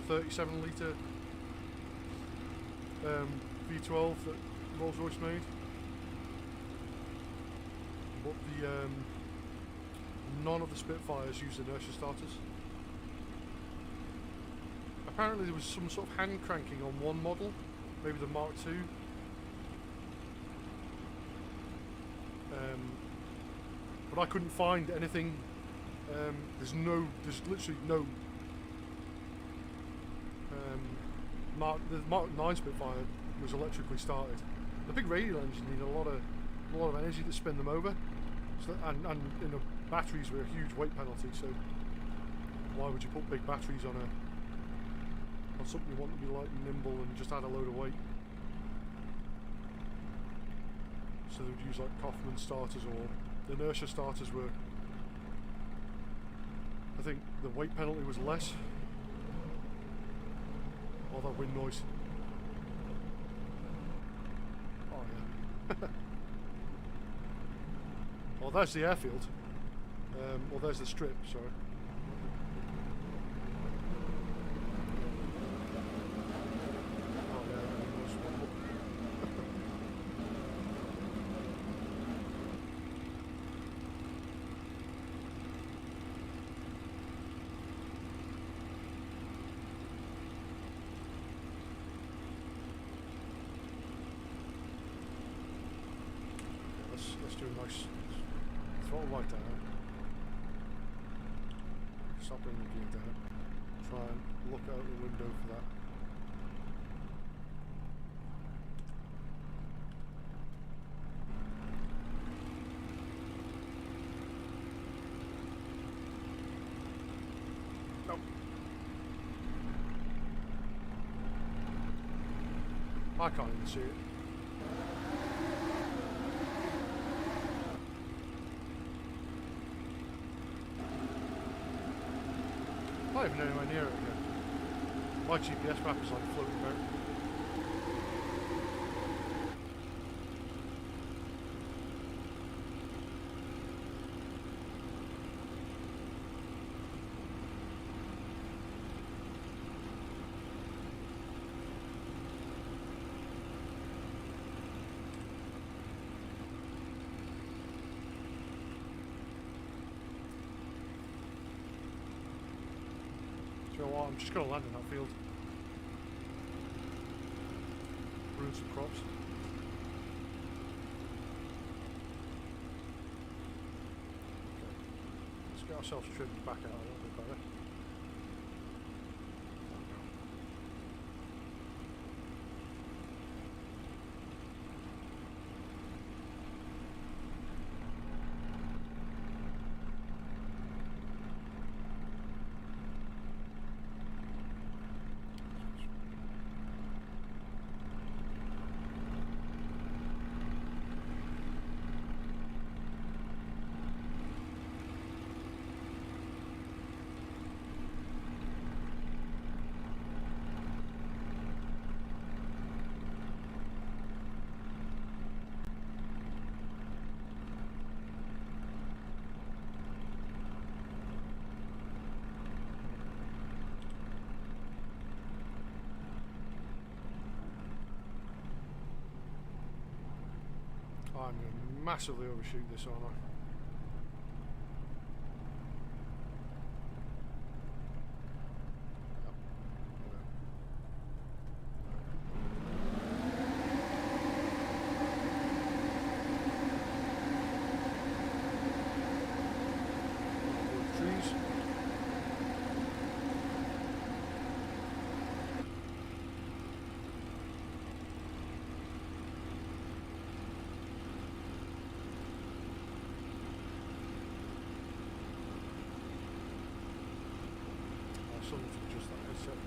The 37 litre V12 that Rolls-Royce made. But none of the Spitfires used inertia starters. Apparently there was some sort of hand cranking on one model, maybe the Mark II. But I couldn't find anything. There's literally no. The Mark 9 Spitfire was electrically started. The big radial engine needed a lot of energy to spin them over. So, and you know, batteries were a huge weight penalty. So why would you put big batteries on something you want to be light and nimble and just add a load of weight? So they would use like Kaufman starters, or the inertia starters were, I think the weight penalty was less. Oh, that wind noise. Oh yeah. Well, there's the airfield. Well, there's the strip, sorry. Oh, Just do a nice throttle right down. Stop bringing the gear down. Try and look out the window for that. Nope. I can't even see it. Not even anywhere near it again. My GPS map is like floating about. You know what, I'm just going to land in that field. Ruin some crops. Okay. Let's get ourselves trimmed back out a little bit better. I'm going to massively overshoot this, aren't I? Something to adjust that headset.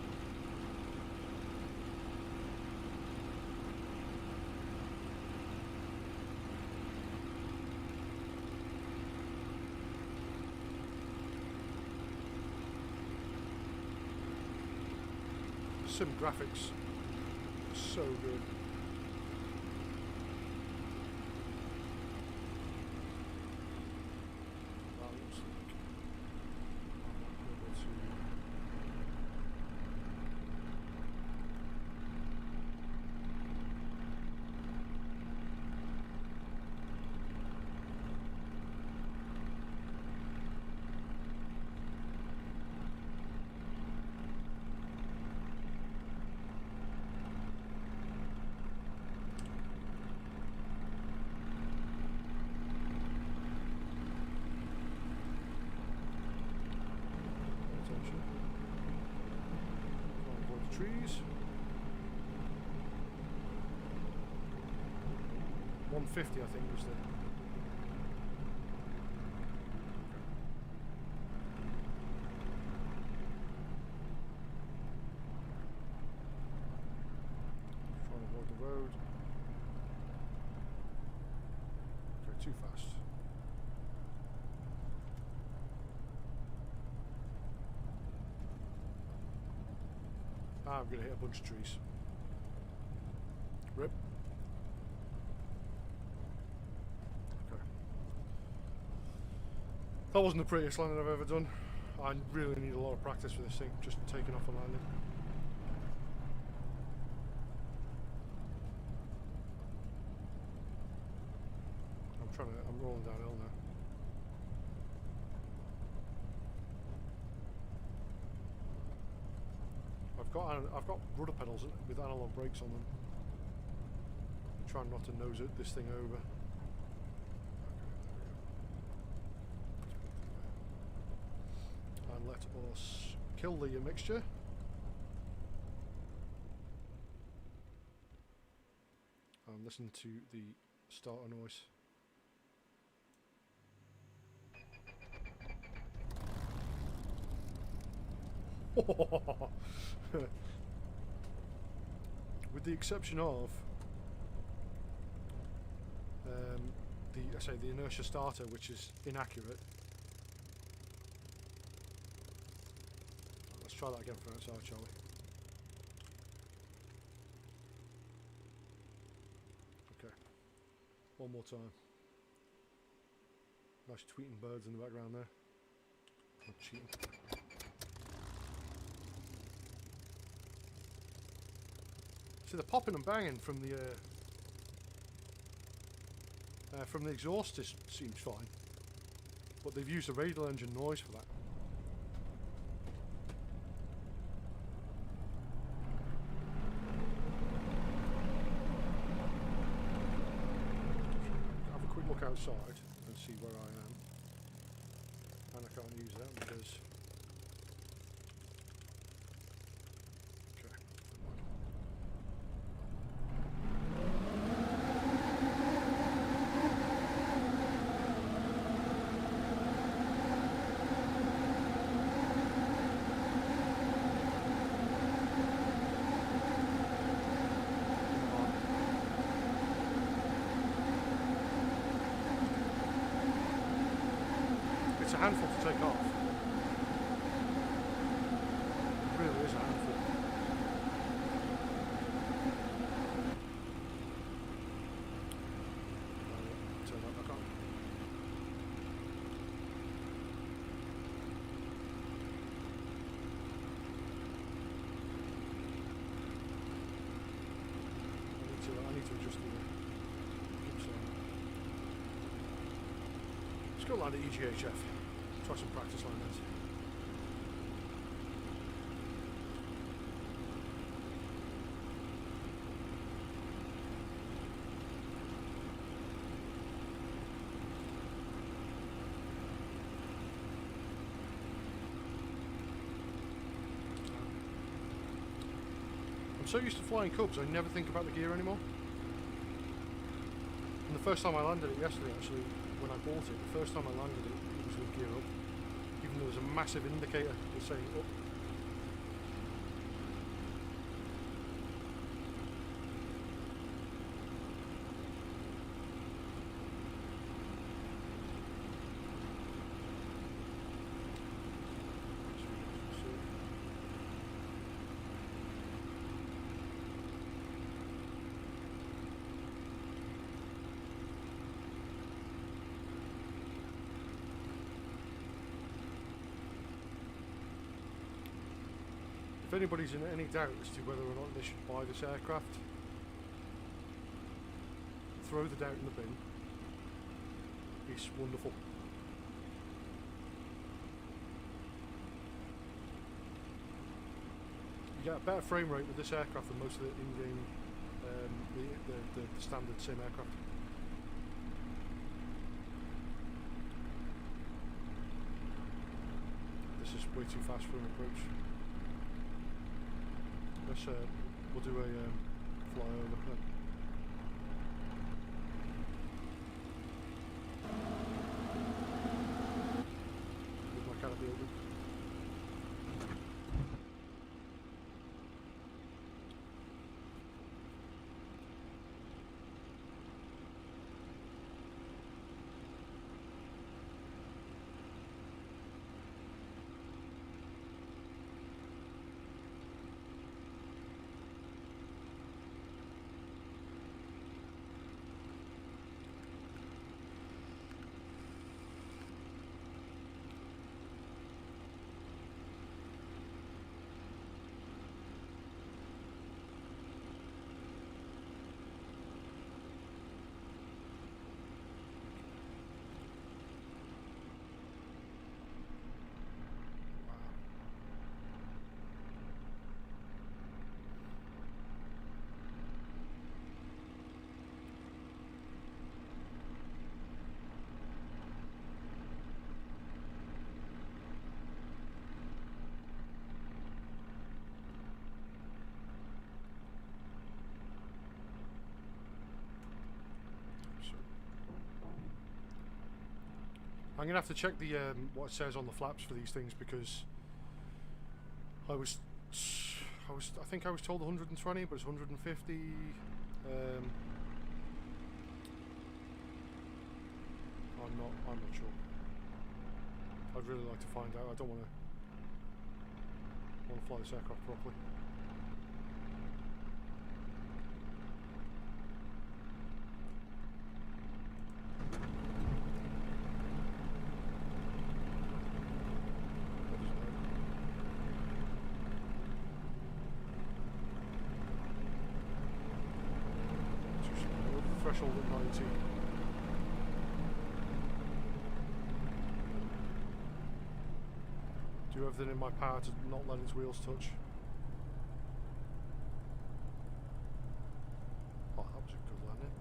Sim graphics, so good. That looks like I'm able to. Avoid the trees. 150, I think, was the. Trying to avoid the road. Okay, too fast. I'm going to hit a bunch of trees. Rip. Okay. That wasn't the prettiest landing I've ever done. I really need a lot of practice for this thing, just taking off and landing. I'm rolling downhill now. I've got rudder pedals with analog brakes on them. I'm trying not to nose this thing over. let us kill the mixture. And listen to the starter noise. With the exception of the inertia starter, which is inaccurate. Let's try that again from outside, shall we? Okay, one more time. Nice tweeting birds in the background there. Not cheating. See, the popping and banging from the exhaust seems fine, but they've used a radial engine noise for that. Have a quick look outside and see where I am, and I can't use that because. It's a handful to take off. It really is a handful. Turn that back on. I need to adjust the keep saying. Let's go land at EGHF. Try some practice landings. I'm so used to flying Cubs, I never think about the gear anymore. And the first time I landed it yesterday, actually, when I bought it, the first time I landed it, it was with gear up. Even though there was a massive indicator that's saying up. If anybody's in any doubt as to whether or not they should buy this aircraft, throw the doubt in the bin. It's wonderful. You get a better frame rate with this aircraft than most of the in-game, the standard sim aircraft. This is way too fast for an approach. Let's we'll do a flyover then. With my canopy open. I'm gonna have to check the what it says on the flaps for these things, because I think I was told 120, but it's 150. I'm not sure. I'd really like to find out. I don't want to fly this aircraft properly. Threshold at 90. Do everything in my power to not let its wheels touch. Oh, that was a good landing.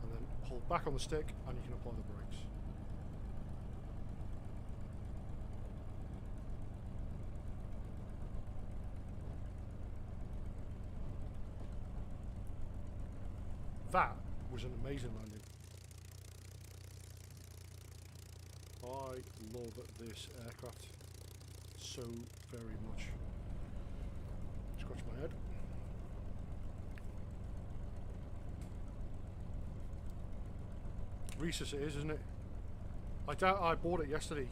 And then hold back on the stick and you can apply the brakes. That was an amazing landing. I love this aircraft so very much. Scratch my head. Rhesus it is, isn't it? I bought it yesterday.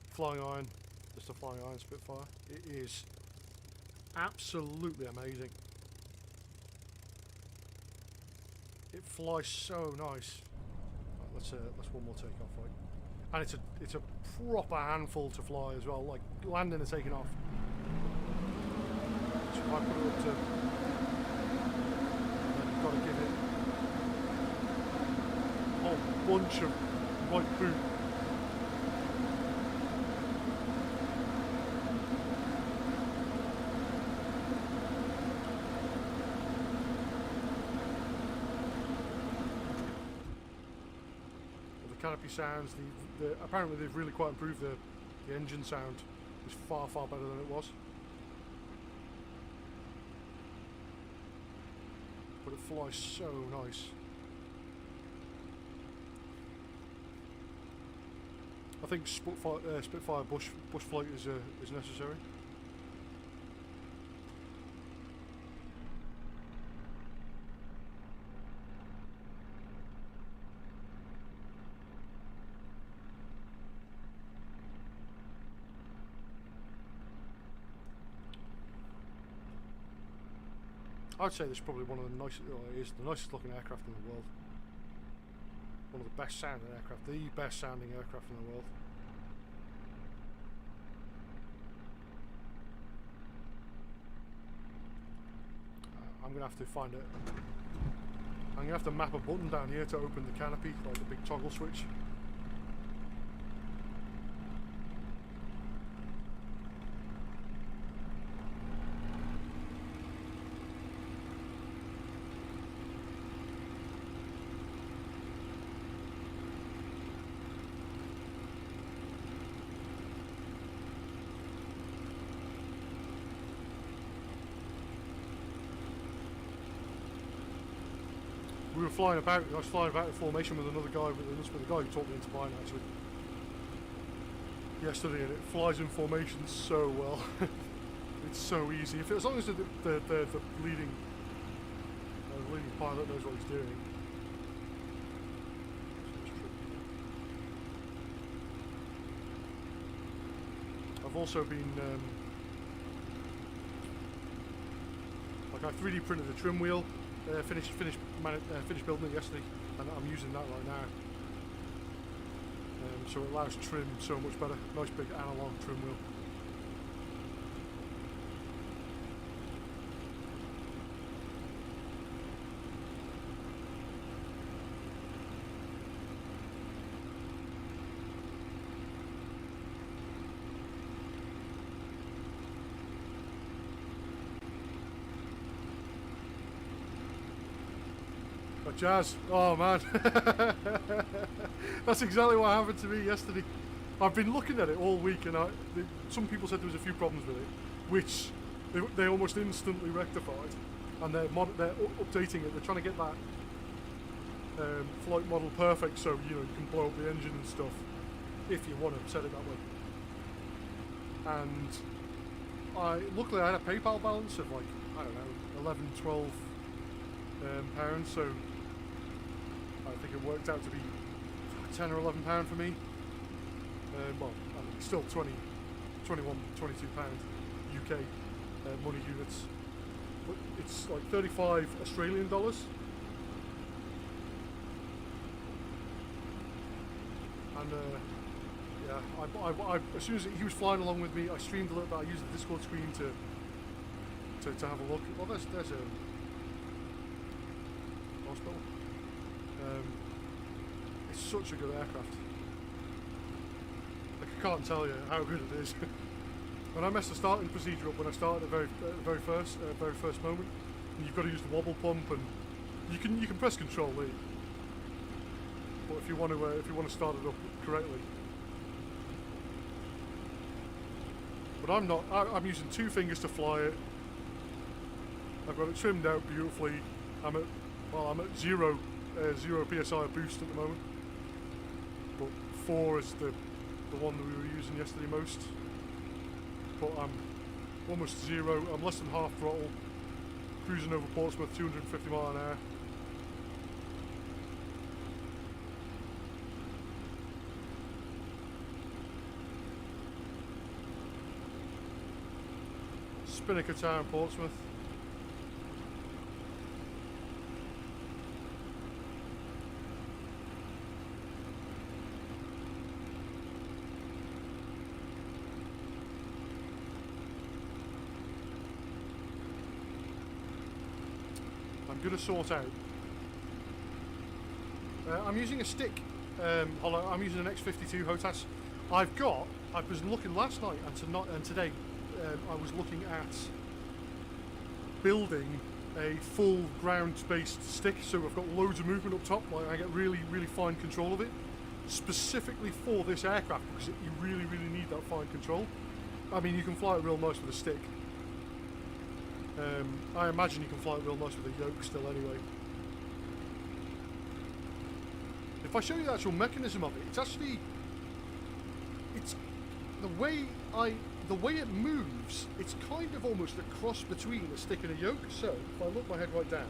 Flying iron, just a flying iron Spitfire. It is absolutely amazing. It flies so nice. Right, let's one more takeoff, right? And it's a proper handful to fly as well, like landing and taking off. So if I put it up to, you've got to give it a whole bunch of white boot. Canopy sounds, apparently they've really quite improved the engine sound. It's far better than it was. But it flies so nice. I think Spitfire bush flight is necessary. I'd say this is probably one of the nicest, it is the nicest looking aircraft in the world. One of the best sounding aircraft, the best sounding aircraft in the world. I'm gonna have to find it. I'm gonna have to map a button down here to open the canopy, like the big toggle switch. We were flying about. I was flying about in formation with another guy, with the guy who taught me into flying actually yesterday, and it flies in formation so well. It's so easy. As long as the leading pilot knows what he's doing. I've also been like I 3D printed the trim wheel. Finished building it yesterday, and I'm using that right now. So it allows trim so much better. Nice big analog trim wheel. Jazz, oh man, that's exactly what happened to me yesterday. I've been looking at it all week, and some people said there was a few problems with it, which they almost instantly rectified, and they're updating it. They're trying to get that flight model perfect, so you know you can blow up the engine and stuff if you want to set it that way. And luckily I had a PayPal balance of like, I don't know, 11, 12 pounds, so I think it worked out to be 10 or 11 pound for me. Well, I mean, still 20, 21, 22 pound UK money units. But it's like 35 Australian dollars. And yeah, I as soon as he was flying along with me, I streamed a little bit. I used the Discord screen to have a look. Well, there's a hospital. It's such a good aircraft. Like, I can't tell you how good it is. When I messed the starting procedure up when I started at the very first moment, and you've got to use the wobble pump, and you can press Control E. But if you want to start it up correctly. But I'm not. I'm using 2 fingers to fly it. I've got it trimmed out beautifully. I'm at zero psi of boost at the moment. But 4 is the one that we were using yesterday most. But I'm almost 0. I'm less than half throttle. Cruising over Portsmouth, 250 mile an hour. Spinnaker Tower in Portsmouth. I'm going to sort out. I'm using a stick. I'm using an X52 HOTAS. I was looking last night and today. I was looking at building a full ground-based stick, so I've got loads of movement up top. Like, I get really, really fine control of it, specifically for this aircraft, because you really, really need that fine control. I mean, you can fly it real nice with a stick. I imagine you can fly it real nice with a yoke still anyway. If I show you the actual mechanism of it, it's the way it moves, it's kind of almost a cross between a stick and a yoke. So if I look my head right down,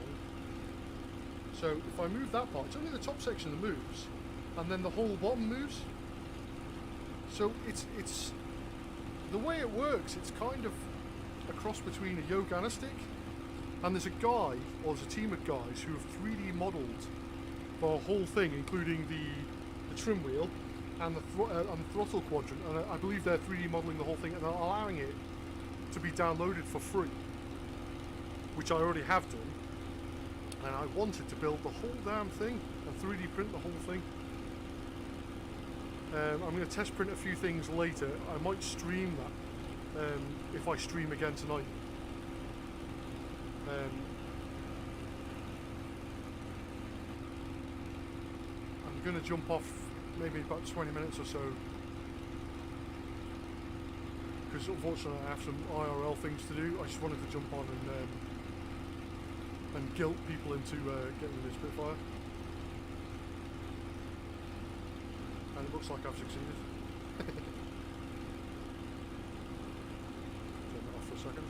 so if I move that part, it's only the top section that moves, and then the whole bottom moves. So it's the way it works, it's kind of a cross between a yoke and a stick. And there's a guy, or there's a team of guys who have 3D modelled the whole thing, including the trim wheel and the throttle quadrant, and I believe they're 3D modelling the whole thing and allowing it to be downloaded for free, which I already have done. And I wanted to build the whole damn thing and 3D print the whole thing. I'm going to test print a few things later. I might stream that if I stream again tonight. I'm going to jump off maybe about 20 minutes or so, because unfortunately I have some IRL things to do. I just wanted to jump on and guilt people into getting the Spitfire, and it looks like I've succeeded. Turn that off for a second.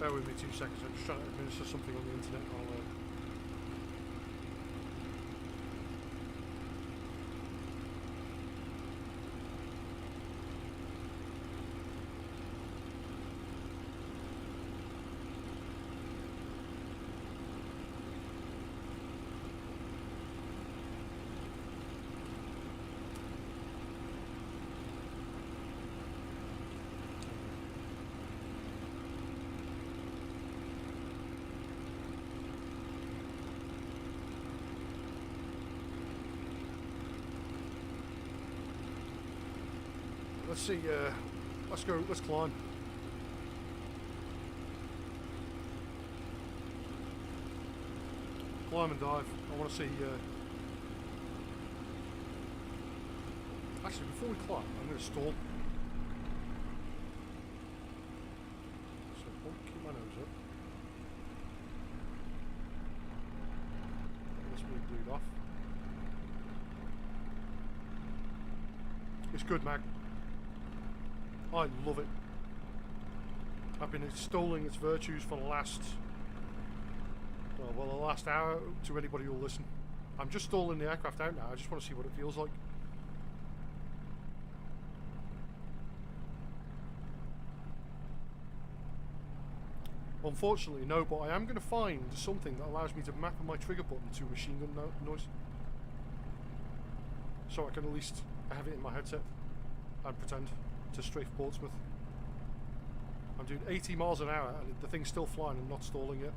Bear with me 2 seconds, I'm just trying to administer something on the internet. see, let's go, let's climb. Climb and dive. I want to see, actually before we climb, I'm going to stall. So I'll keep my nose up. Let's move dude off. It's good, Mag. I love it. I've been extolling its virtues for the last, well, the last hour to anybody who'll listen. I'm just stalling the aircraft out now. I just want to see what it feels like. Unfortunately, no, but I am going to find something that allows me to map my trigger button to machine gun noise. So I can at least have it in my headset and pretend to strafe Portsmouth. I'm doing 80 miles an hour and the thing's still flying and not stalling yet.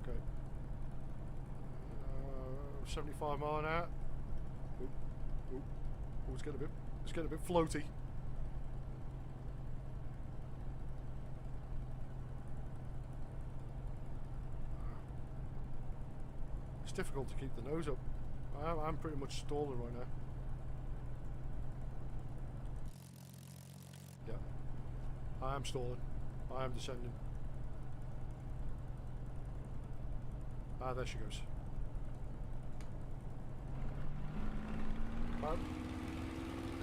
Okay. 75 mile an hour. Ooh, ooh, ooh, it's getting a bit floaty. It's difficult to keep the nose up. I'm pretty much stalling right now. Yeah, I am stalling. I am descending. Ah, there she goes. About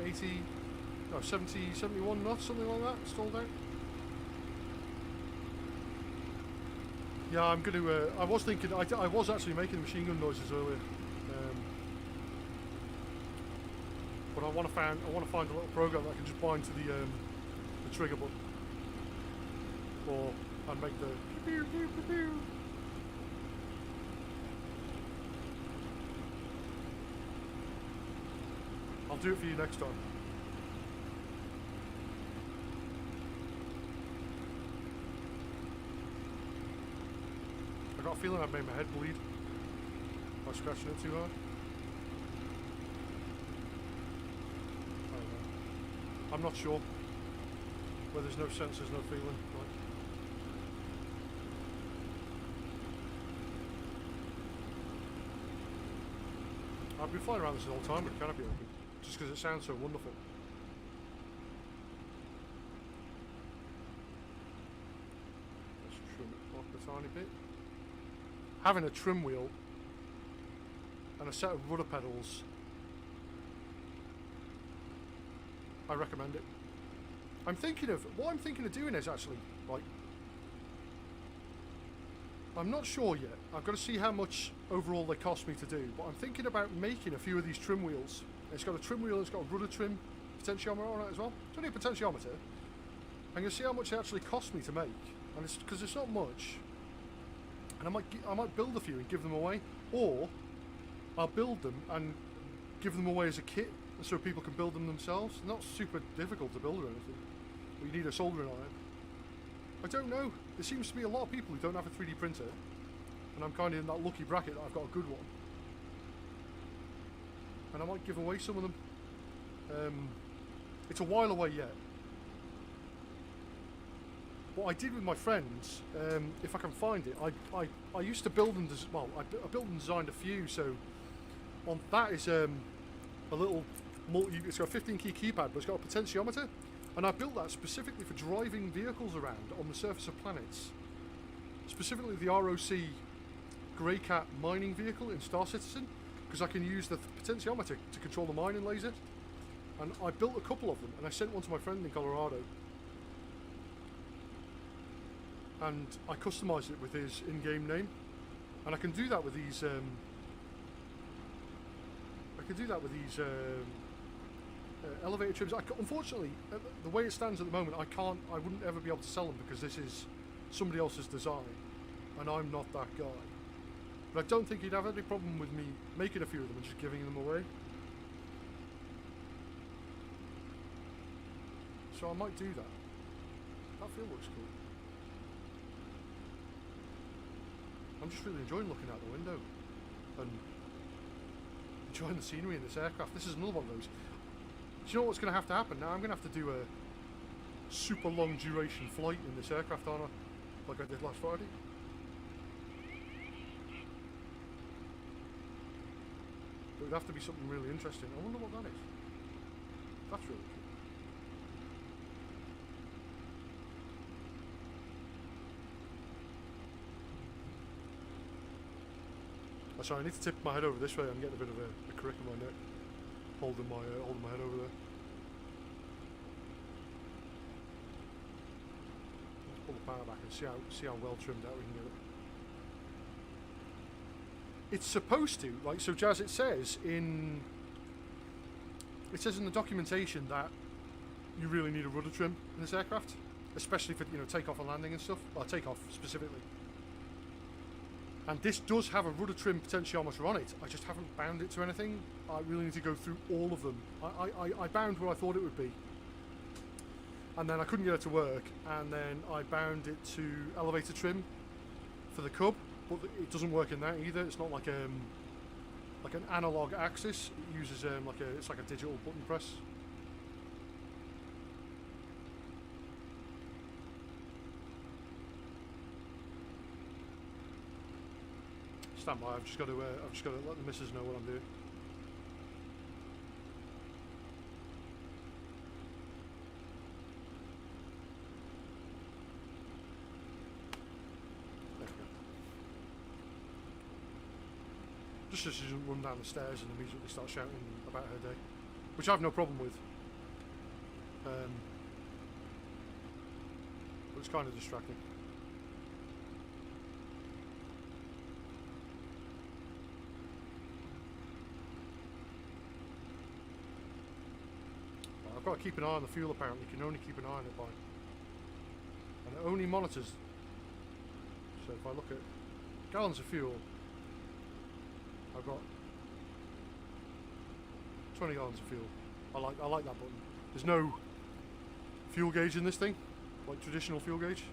80, no, 70, 71 knots, something like that, stalled out. Yeah, I'm going to, I was thinking, I was actually making machine gun noises earlier. But I want to find a little program that I can just bind to the trigger button. And make the pew, pew, pew, pew. I'll do it for you next time. I got a feeling I've made my head bleed by scratching it too hard. I don't know. I'm not sure. Where there's no sense, there's no feeling. Like. I've been flying around this the whole time with the canopy open, just because it sounds so wonderful. Let's trim it up a tiny bit. Having a trim wheel and a set of rudder pedals, I recommend it. What I'm thinking of doing is actually, like, I'm not sure yet. I've got to see how much overall they cost me to do, but I'm thinking about making a few of these trim wheels. It's got a trim wheel, it's got a rudder trim potentiometer on it as well. It's only a potentiometer. I'm going to see how much it actually costs me to make, and it's because it's not much. And I might build a few and give them away, or I'll build them and give them away as a kit so people can build them themselves. It's not super difficult to build or anything, but you need a soldering iron. I don't know. There seems to be a lot of people who don't have a 3D printer, and I'm kind of in that lucky bracket that I've got a good one. And I might give away some of them. It's a while away yet. What I did with my friends, if I can find it, I used to build and I built and designed a few. So on that is a little it's got a 15 key keypad, but it's got a potentiometer, and I built that specifically for driving vehicles around on the surface of planets. Specifically the ROC Grey Cat mining vehicle in Star Citizen, because I can use the potentiometer to control the mining laser. And I built a couple of them, and I sent one to my friend in Colorado. And I customized it with his in-game name, and I can do that with these. Elevator trims. Unfortunately, the way it stands at the moment, I wouldn't ever be able to sell them because this is somebody else's design, and I'm not that guy. But I don't think he'd have any problem with me making a few of them and just giving them away. So I might do that. That field looks cool. I'm just really enjoying looking out the window and enjoying the scenery in this aircraft. This is another one of those. Do you know what's going to have to happen now? I'm going to have to do a super long duration flight in this aircraft, aren't I? Like I did last Friday. It would have to be something really interesting. I wonder what that is. That's really cool. Oh, sorry, I need to tip my head over this way. I'm getting a bit of a crick in my neck, holding my head over there. Let's pull the power back and see how well trimmed out we can get it. It's supposed to, like, so Jazz, it says in the documentation that you really need a rudder trim in this aircraft, especially for, you know, takeoff and landing and stuff, or takeoff specifically. And this does have a rudder trim potentiometer on it. I just haven't bound it to anything. I really need to go through all of them. I bound what I thought it would be, and then I couldn't get it to work, and then I bound it to elevator trim for the Cub, but it doesn't work in that either. It's not like an analog axis. It uses it's like a digital button press. Stand by. I've just got to let the missus know what I'm doing. There we go. Just so she doesn't run down the stairs and immediately start shouting about her day, which I have no problem with. But it's kind of distracting. I've got to keep an eye on the fuel apparently. You can only keep an eye on it by. And it only monitors. So if I look at gallons of fuel, I've got 20 gallons of fuel. I like that button. There's no fuel gauge in this thing, like traditional fuel gauge.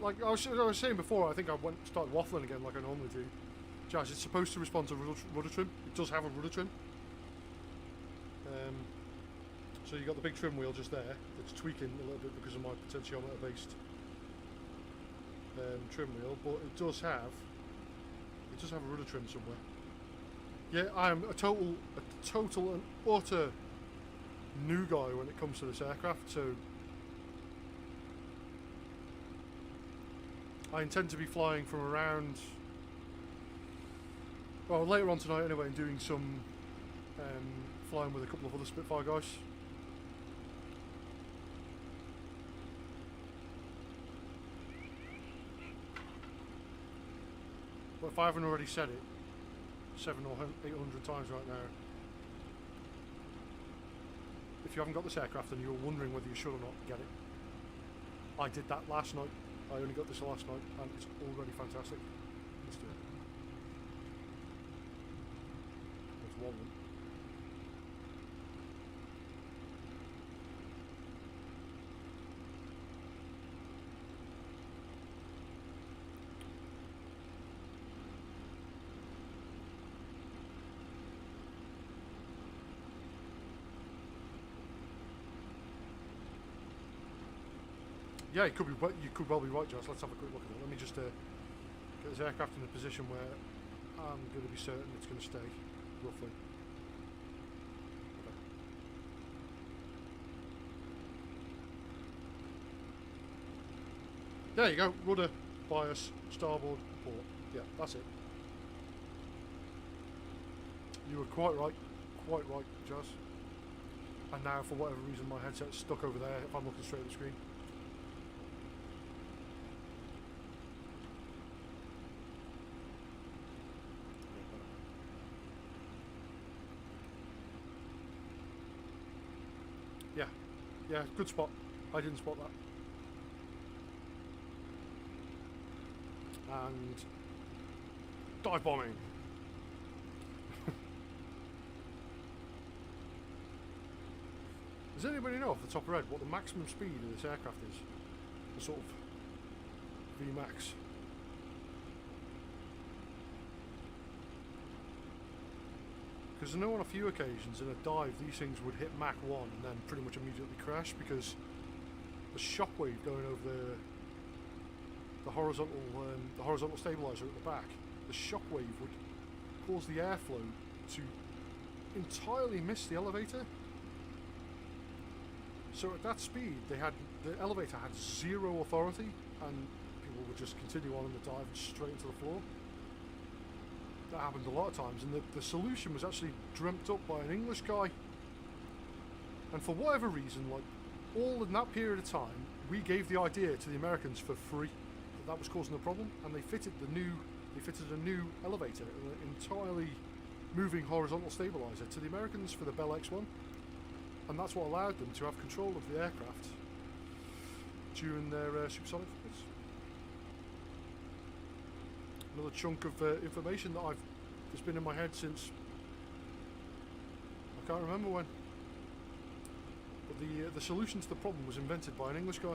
Like I was saying before, I think I started waffling again like I normally do. Jazz, it's supposed to respond to rudder trim. It does have a rudder trim. So you got the big trim wheel just there. It's tweaking a little bit because of my potentiometer based trim wheel, but it does have a rudder trim somewhere. Yeah, I am a total and utter new guy when it comes to this aircraft. So I intend to be flying from around, well, later on tonight anyway, and doing some flying with a couple of other Spitfire guys. But if I haven't already said it 700 or 800 times right now, if you haven't got this aircraft and you're wondering whether you should or not, get it. I did that last night. I only got this last night and it's already fantastic. Let's do it. There's one. Yeah, you could well be right, Josh. Let's have a quick look at it. Let me just get this aircraft in a position where I'm going to be certain it's going to stay, roughly. Okay. There you go. Rudder, bias, starboard, port. Yeah, that's it. You were quite right, Josh. And now, for whatever reason, my headset's stuck over there if I'm looking straight at the screen. Yeah, good spot. I didn't spot that. And dive bombing. Does anybody know off the top of their head what the maximum speed of this aircraft is? The sort of VMAX. Because I know on a few occasions in a dive these things would hit Mach 1 and then pretty much immediately crash because the shockwave going over the horizontal stabilizer at the back, the shockwave would cause the airflow to entirely miss the elevator. So at that speed, the elevator had zero authority, and people would just continue on in the dive and straight into the floor. That happened a lot of times, and the solution was actually dreamt up by an English guy. And for whatever reason, like all in that period of time, we gave the idea to the Americans for free that was causing the problem, and they fitted a new elevator, an entirely moving horizontal stabilizer to the Americans for the Bell X-1, and that's what allowed them to have control of the aircraft during their supersonic flights. Another chunk of information that's been in my head since I can't remember when. But the solution to the problem was invented by an English guy.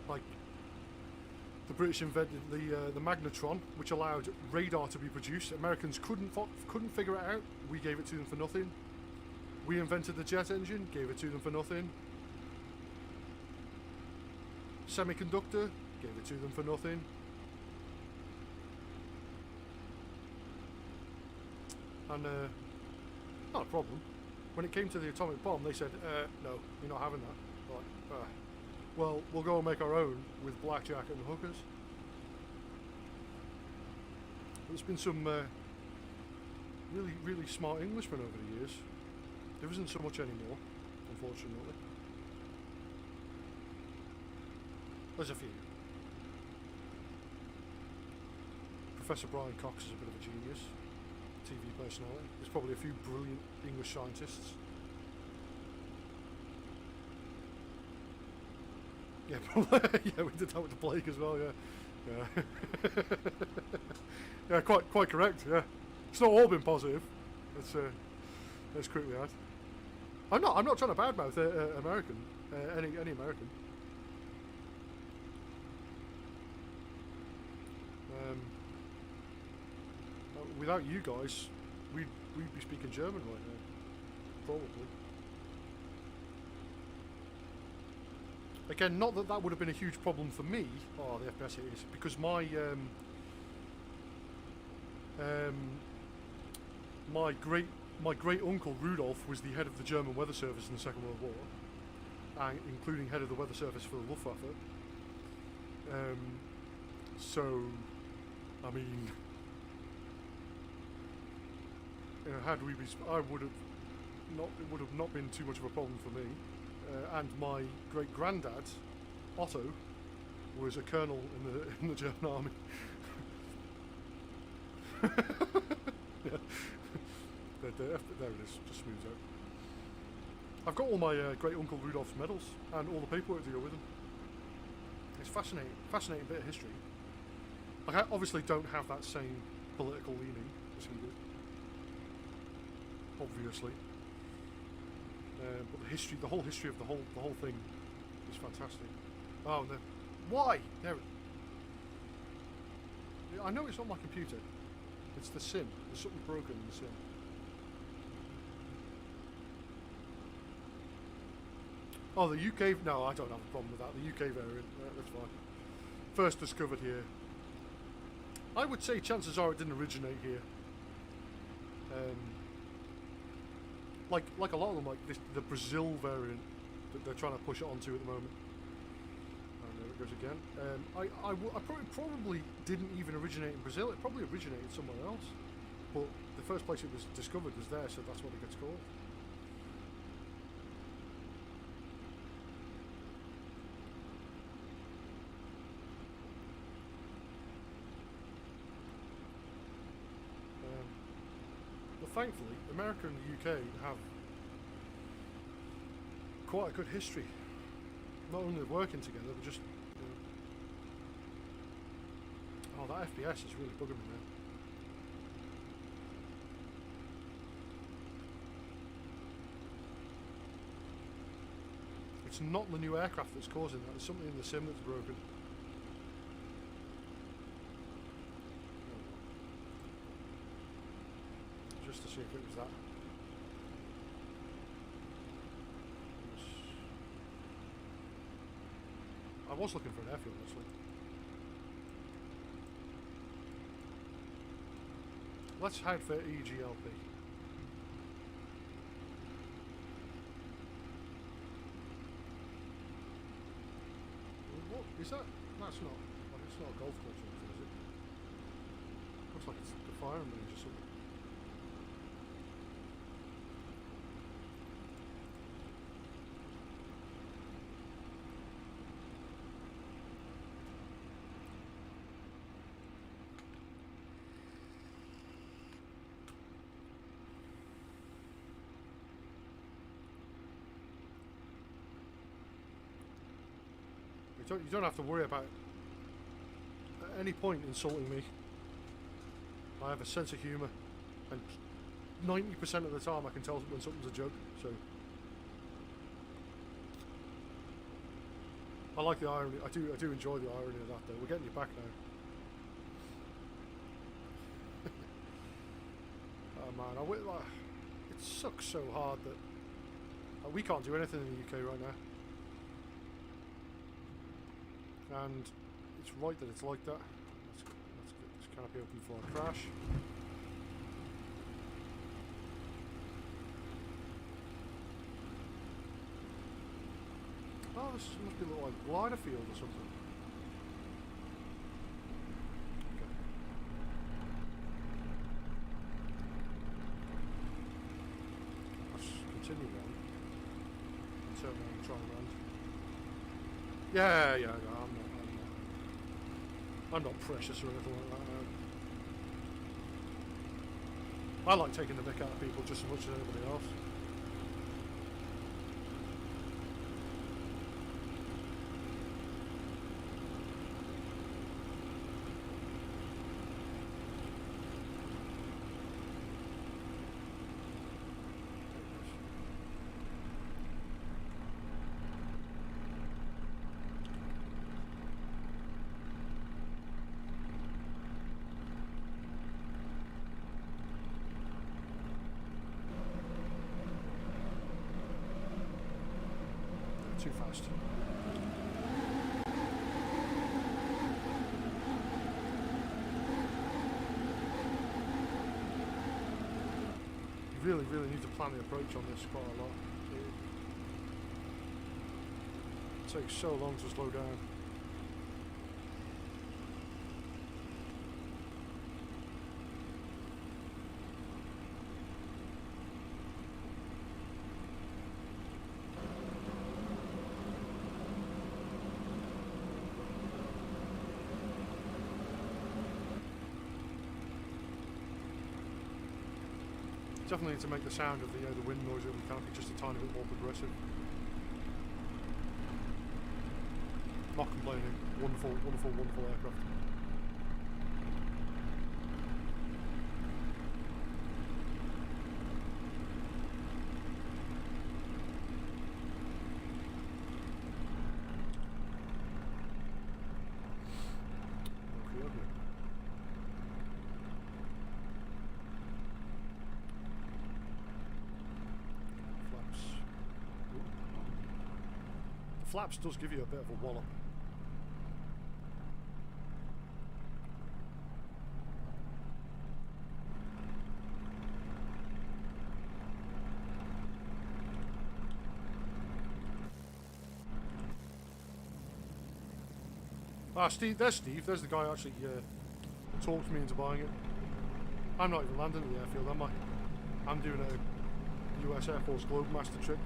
Like the British invented the magnetron, which allowed radar to be produced. Americans couldn't figure it out. We gave it to them for nothing. We invented the jet engine, gave it to them for nothing. Semiconductor, gave it to them for nothing. And not a problem. When it came to the atomic bomb, they said, no, you're not having that. Like, well, we'll go and make our own with blackjack and hookers. There's been some really, really smart Englishmen over the years. There isn't so much anymore, unfortunately. There's a few. Professor Brian Cox is a bit of a genius. TV personality. There's probably a few brilliant English scientists. Yeah, probably. Yeah, we did that with the plague as well. Yeah, yeah, yeah. Quite correct. Yeah, it's not all been positive. It's quickly hard. I'm not trying to badmouth American, any American. Without you guys, we'd be speaking German right now, probably. Again, not that would have been a huge problem for me. Oh, the FPS it is, because my great uncle Rudolf was the head of the German weather service in the Second World War, including head of the weather service for the Luftwaffe. So, I mean. Had we been, it would have not been too much of a problem for me. And my great granddad, Otto, was a colonel in the German army. Yeah. There it is, just smooths out. I've got all my great uncle Rudolph's medals and all the paperwork to go with them. It's fascinating bit of history. I obviously don't have that same political leaning as he did. Obviously, but the whole history of the whole thing is fantastic. Oh, no. Why? There. I know it's not my computer. It's the sim. There's something broken in the sim. Oh, the UK. No, I don't have a problem with that. The UK variant. That's fine. First discovered here. I would say chances are it didn't originate here. Like a lot of them, like the Brazil variant that they're trying to push it onto at the moment. And there it goes again. I probably didn't even originate in Brazil. It probably originated somewhere else. But the first place it was discovered was there, so that's what it gets called. Thankfully, America and the UK have quite a good history. Not only of working together, but just. Oh, that FPS is really bugging me It's not the new aircraft that's causing that. There's something in the sim that's broken. Just to see if it was that. I was looking for an airfield actually. Let's head for EGLP. What is that? That's not. Well, it's not a golf course, is it? Looks like it's the firing range or something. You don't have to worry about at any point insulting me. I have a sense of humour, and 90% of the time I can tell when something's a joke. So I like the irony. I do enjoy the irony of that. Though we're getting you back now. Oh man, it sucks so hard that we can't do anything in the UK right now. And it's right that it's like that. Let's get this canopy open before I crash. Oh, this must be a little like glider field or something. Okay. Let's continue on. And turn around and try and land. Yeah, I'm not precious or anything like that. I like taking the mick out of people just as much as anybody else. Too fast. You really need to plan the approach on this quite a lot. It takes so long to slow down. Definitely need to make the sound of the wind noise of the canopy just a tiny bit more progressive. Not complaining. Wonderful, wonderful, wonderful aircraft. Flaps does give you a bit of a wallop. Ah, Steve. There's Steve. There's the guy who actually talked me into buying it. I'm not even landing at the airfield, am I? I'm doing a US Air Force Globemaster trick.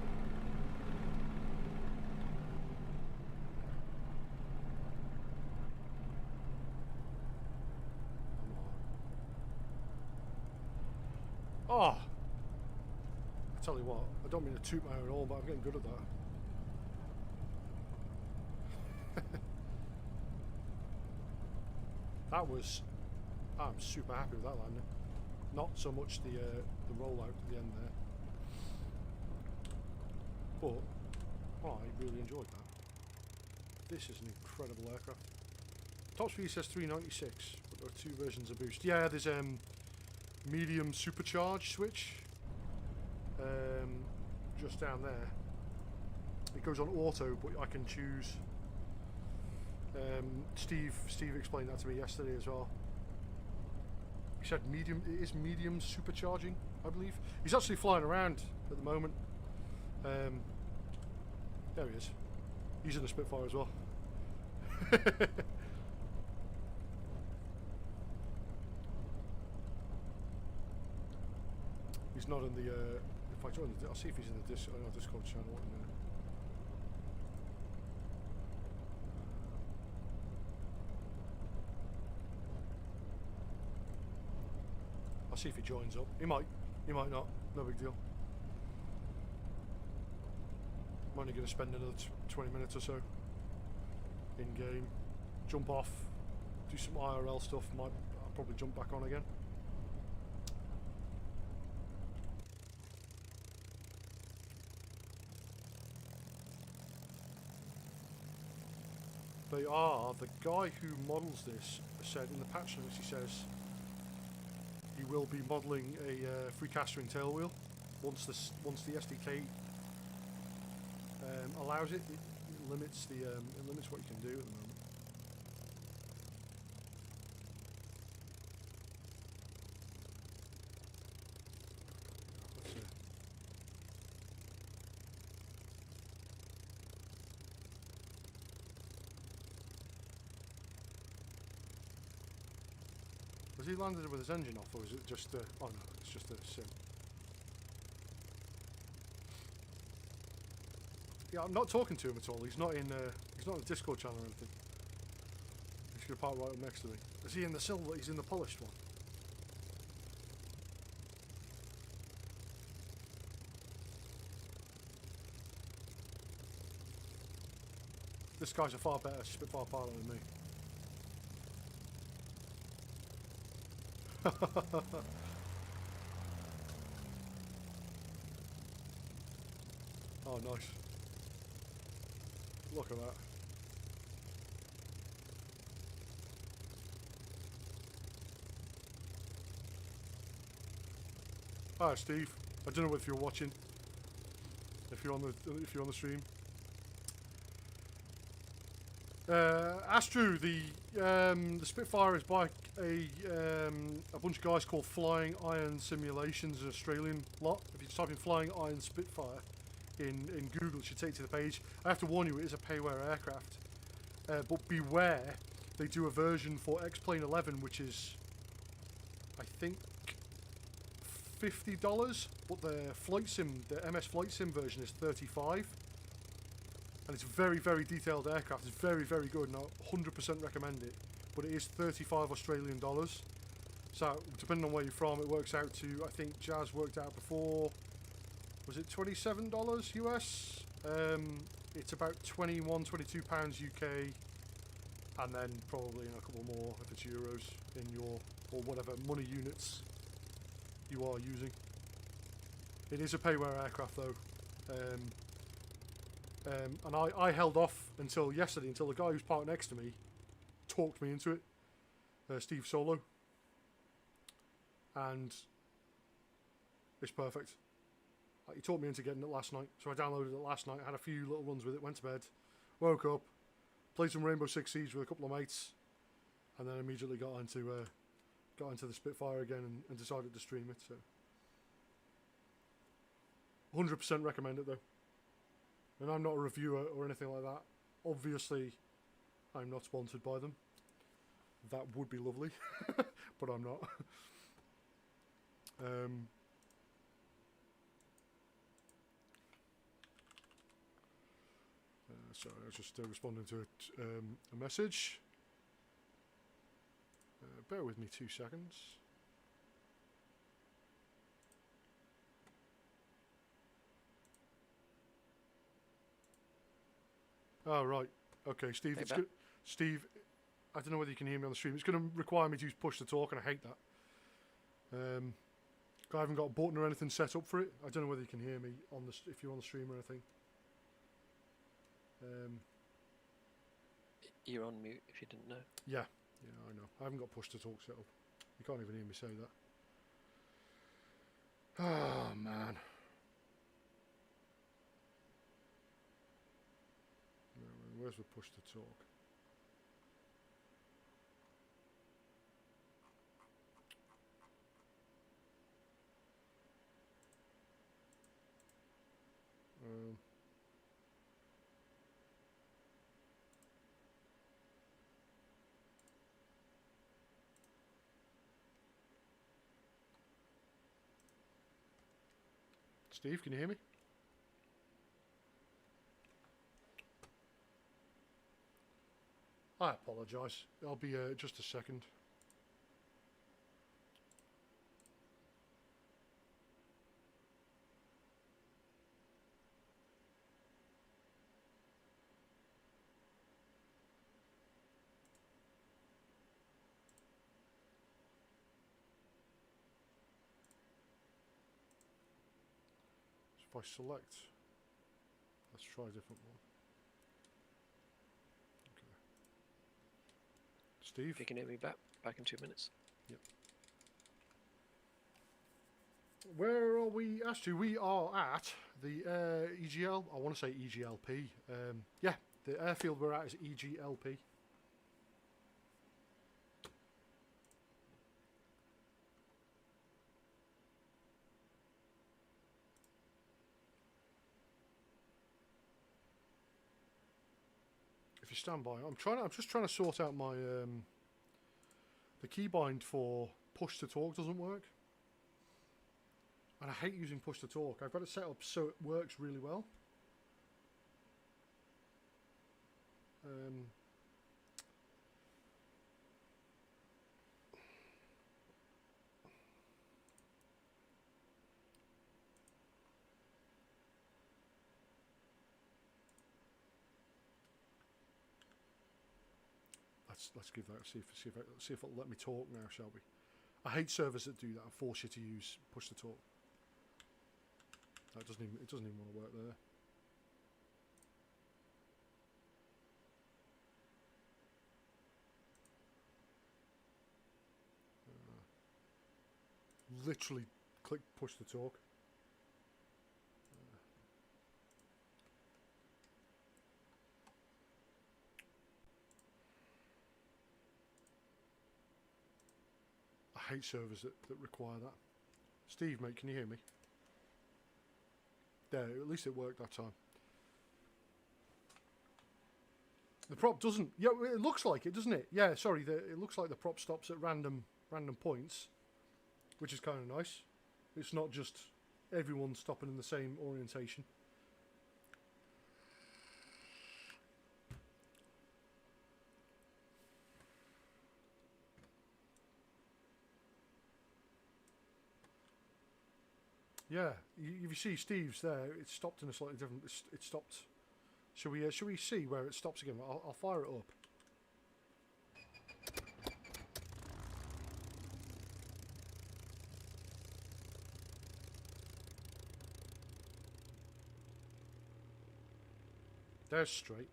Oh! I tell you what, I don't mean to toot my own horn, but I'm getting good at that. That was... I'm super happy with that landing. Not so much the rollout at the end there. But, I really enjoyed that. This is an incredible aircraft. Top speed says 396, but there are two versions of boost. Yeah, there's medium supercharge switch just down there. It goes on auto, but I can choose. Steve explained that to me yesterday as well. He said medium. It is medium supercharging, I believe. He's actually flying around at the moment. There he is. He's in the Spitfire as well. He's not in the. If I join the, I'll see if he's in the Discord channel. I'll see if he joins up. He might not. No big deal. I'm only going to spend another 20 minutes or so in game. Jump off, do some IRL stuff. I'll probably jump back on again. They are. The guy who models this said in the patch notes, he says he will be modelling a free castering tail wheel once the SDK allows it. It limits what you can do at the moment. Let's see. Has he landed it with his engine off, or is it just oh no, it's just a sim. Yeah, I'm not talking to him at all. He's not in the Discord channel or anything. He's gonna park right up next to me. Is he in the silver? He's in the polished one. This guy's a far better Spitfire pilot than me. Oh, nice. Look at that. Hi, Steve. I don't know if you're watching. If you're on the stream. Astru, the Spitfire is by a bunch of guys called Flying Iron Simulations, an Australian lot. If you type in Flying Iron Spitfire in Google, it should take you to the page. I have to warn you, it is a payware aircraft. But beware, they do a version for X-Plane 11, which is, I think, $50, but the flight sim, the MS Flight Sim version is $35. And it's a very, very detailed aircraft. It's very, very good, and I 100% recommend it. But it is 35 Australian dollars. So, depending on where you're from, it works out to, I think Jazz worked out before, was it $27 US? It's about 21, 22 pounds UK, and then probably a couple more if it's euros in your, or whatever money units you are using. It is a payware aircraft though. And I held off until yesterday, until the guy who's parked next to me talked me into it, Steve Solo, and it's perfect. He talked me into getting it last night, so I downloaded it last night, had a few little runs with it, went to bed, woke up, played some Rainbow Six Siege with a couple of mates, and then immediately got into the Spitfire again and decided to stream it. So 100% recommend it though. And I'm not a reviewer or anything like that. Obviously, I'm not sponsored by them. That would be lovely, but I'm not. Sorry, I was just responding to a message. Bear with me 2 seconds. Oh, right. Okay, Steve. Hey, Steve, I don't know whether you can hear me on the stream. It's going to require me to use push to talk, and I hate that. I haven't got a button or anything set up for it. I don't know whether you can hear me on the if you're on the stream or anything. You're on mute if you didn't know. Yeah, I know. I haven't got push to talk set up. You can't even hear me say that. Oh, man. Where's the push to talk? Steve, can you hear me? I apologise. I'll be just a second. So if I select, let's try a different one. Okay. Steve? If you can hear me back in 2 minutes. Yep. Where are we? Actually, we are at the EGL. I want to say EGLP. Yeah, the airfield we're at is EGLP. If you stand by, I'm just trying to sort out my the keybind for push to talk doesn't work. And I hate using push to talk. I've got it set up so it works really well. Let's give that see if it'll let me talk now, shall we? I hate servers that do that and force you to use push to talk. It doesn't even want to work there. Literally click push to talk. I hate servers that require that. Steve, mate, can you hear me? There, at least it worked that time. The prop doesn't. Yeah, it looks like it, doesn't it? Yeah, sorry. It looks like the prop stops at random points, which is kind of nice. It's not just everyone stopping in the same orientation. Yeah, if you see Steve's there, it's stopped in a slightly different. It stopped. Shall we see where it stops again? I'll fire it up. There's straight.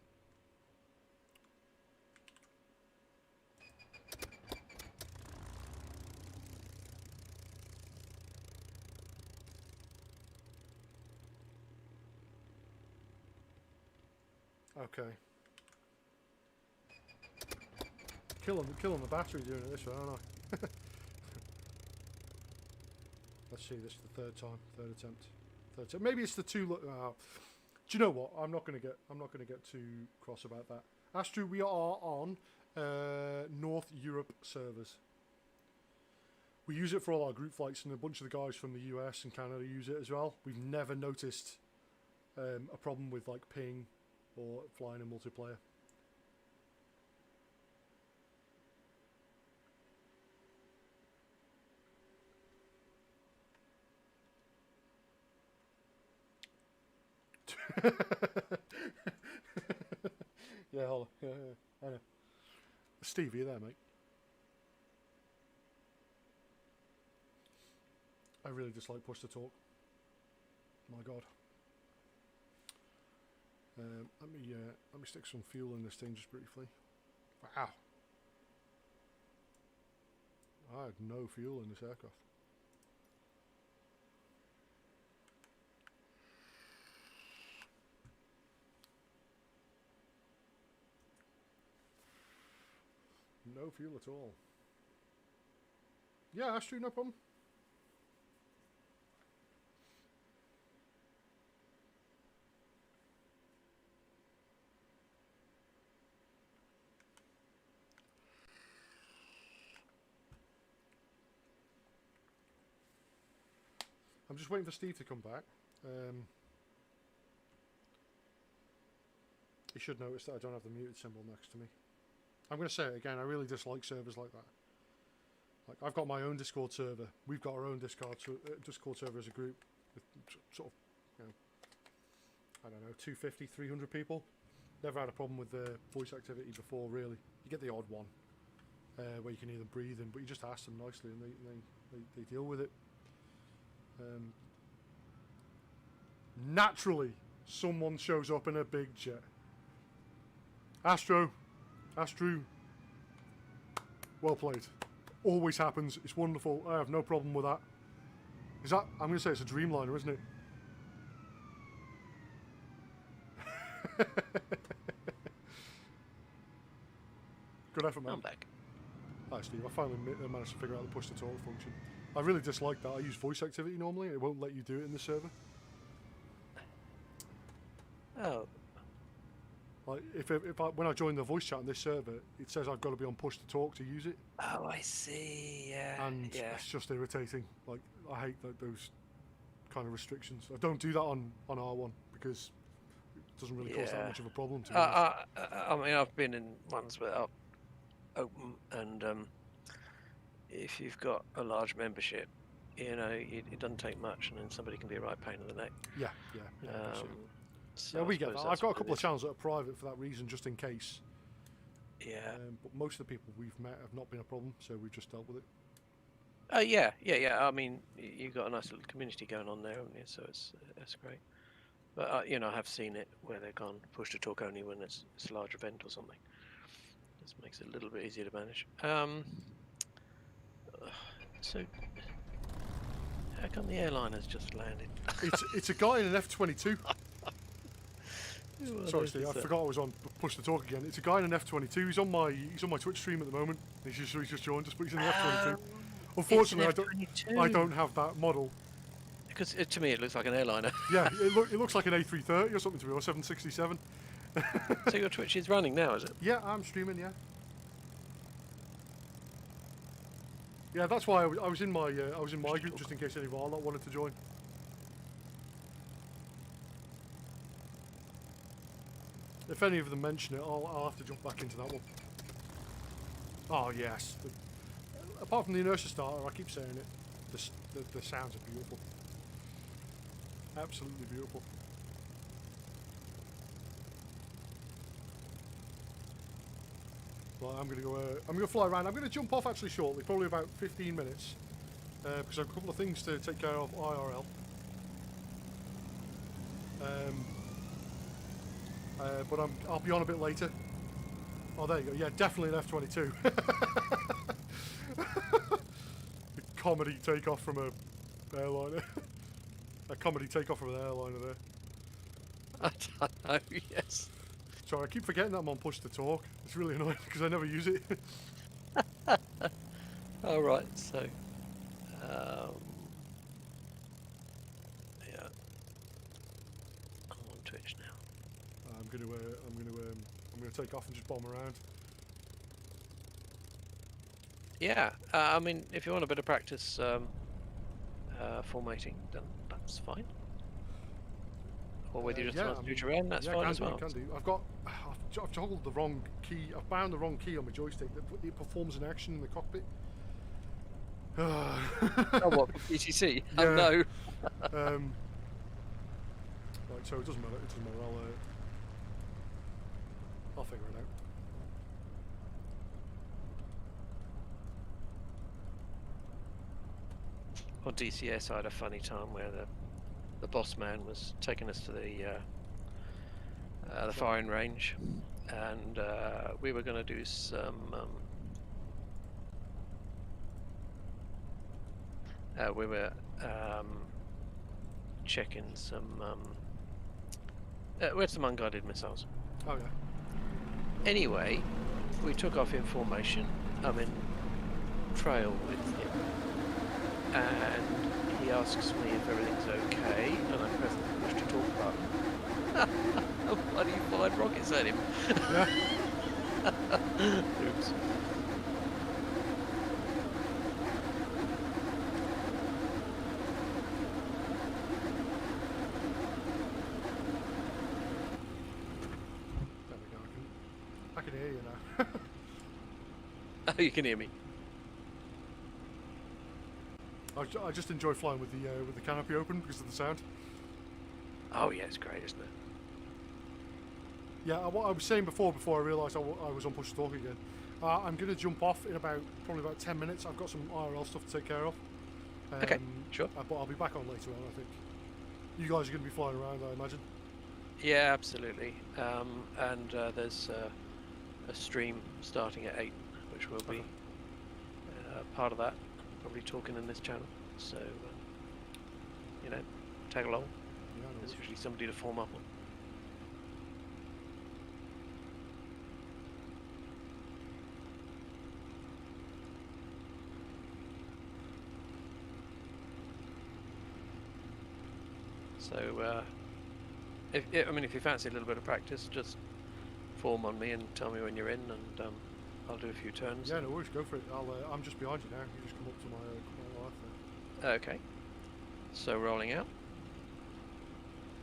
Okay. Killing the battery doing it this way, aren't I? Let's see, this is the third attempt. Maybe it's the two. Do you know what? I'm not gonna get too cross about that. Astro, we are on North Europe servers. We use it for all our group flights, and a bunch of the guys from the US and Canada use it as well. We've never noticed a problem with like ping or flying in multiplayer. Yeah, hold on. Yeah, I know. Steve, are you there, mate? I really dislike push to talk. My God. Let me stick some fuel in this thing just briefly. Wow. I had no fuel in this aircraft. No fuel at all. Yeah, that's true, no problem. I'm just waiting for Steve to come back. He should notice that I don't have the muted symbol next to me. I'm going to say it again, I really dislike servers like that. Like, I've got my own Discord server. We've got our own Discord server as a group with sort of, you know, I don't know, 250, 300 people. Never had a problem with the voice activity before, really. You get the odd one where you can hear them breathing, but you just ask them nicely and they deal with it. Naturally, someone shows up in a big jet. Astro, well played. Always happens. It's wonderful. I have no problem with that. Is that? I'm going to say it's a Dreamliner, isn't it? Good effort, man. I'm back. Hi, Steve. I finally managed to figure out the push to talk function. I really dislike that. I use voice activity normally. It won't let you do it in the server. Oh. Like when I join the voice chat on this server, it says I've got to be on push to talk to use it. Oh, I see. Yeah. And yeah. it's just irritating. Like, I hate those kind of restrictions. I don't do that on R1 because it doesn't really cause that much of a problem to me. I mean, I've been in ones that are open, and if you've got a large membership, you know, it doesn't take much, and then somebody can be a right pain in the neck. Yeah. So yeah, we get that. I've got a couple of channels that are private for that reason, just in case. Yeah. But most of the people we've met have not been a problem, so we've just dealt with it. Yeah. I mean, you've got a nice little community going on there, haven't you? So that's great. But you know, I have seen it where they've gone push to talk only when it's a large event or something. This makes it a little bit easier to manage. So how come the airliner's just landed? It's a guy in an F-22. Well, Sorry, Steve. I forgot I was on push to talk again. It's a guy in an F-22. He's on my Twitch stream at the moment. He's just joined us, but he's in the F-22. Unfortunately, I don't have that model. Because to me, it looks like an airliner. Yeah, it looks like an A330 or something to me, or 767. So your Twitch is running now, is it? Yeah, I'm streaming. Yeah. Yeah, that's why I was in my group just in case any of our lot wanted to join. If any of them mention it, I'll have to jump back into that one. Oh yes. Apart from the inertia starter, I keep saying it. The sounds are beautiful. Absolutely beautiful. Well, I'm gonna fly around. I'm gonna jump off actually shortly, probably about 15 minutes, because I've a couple of things to take care of IRL. But I'll be on a bit later. Oh, there you go. Yeah, definitely an F-22. The comedy takeoff from a airliner. A comedy takeoff from an airliner there. I don't know. Yes. Sorry, I keep forgetting that I'm on push to talk. It's really annoying because I never use it. All right. So, yeah. I'm on Twitch now. I'm gonna take off and just bomb around. Yeah. I mean, if you want a bit of practice formatting, then that's fine. Or whether you just want to do your own, that's fine as well. Can do. I've joggled the wrong key. I've bound the wrong key on my joystick. It performs an action in the cockpit. Oh, what, for PTC? Yeah. Oh, no. Right, so it doesn't matter. I'll figure it out. On DCS, I had a funny time where the boss man was taking us to the the firing range, and we were going to do some. We were checking some. We had some unguided missiles. Oh yeah. Anyway, we took off in formation. I'm in trail with him, and he asks me if everything's okay, and I press the push to talk button. Bloody fired rockets at him. Yeah. Oops. There we go. I can hear you now. Oh, you can hear me. I just enjoy flying with the canopy open because of the sound. Oh yeah, it's great, isn't it? Yeah, what I was saying before I realised I was on push to talk again. I'm going to jump off in probably about 10 minutes. I've got some IRL stuff to take care of. Okay, sure. But I'll be back on later on, I think. You guys are going to be flying around, I imagine. Yeah, absolutely. And there's a stream starting at 8, which will be part of that. Probably talking in this channel. So, you know, tag along. Yeah, no There's worries. usually somebody to form up on. So, if you fancy a little bit of practice, just form on me and tell me when you're in, and I'll do a few turns. Yeah, no worries, go for it. I'm just behind you now. You just come up to my left there. Okay. So rolling out.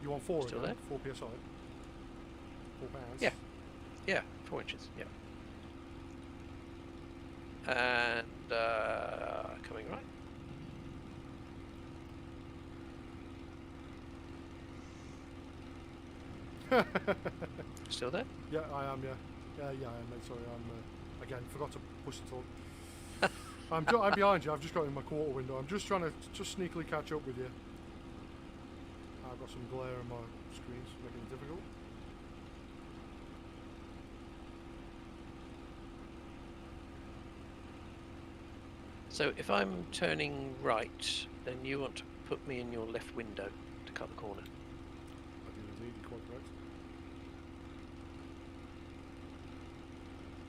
You want 4 Still again? there? 4 psi? 4 pounds? Yeah. Yeah, 4 inches. Yeah. And coming right. Still there? Yeah, I am, yeah. Yeah, I am, mate. Sorry, again, forgot to push the talk. I'm behind you. I've just got in my quarter window. I'm just trying to sneakily catch up with you. I've got some glare on my screens, making it difficult. So if I'm turning right, then you want to put me in your left window to cut the corner. I do indeed, you're quite correct.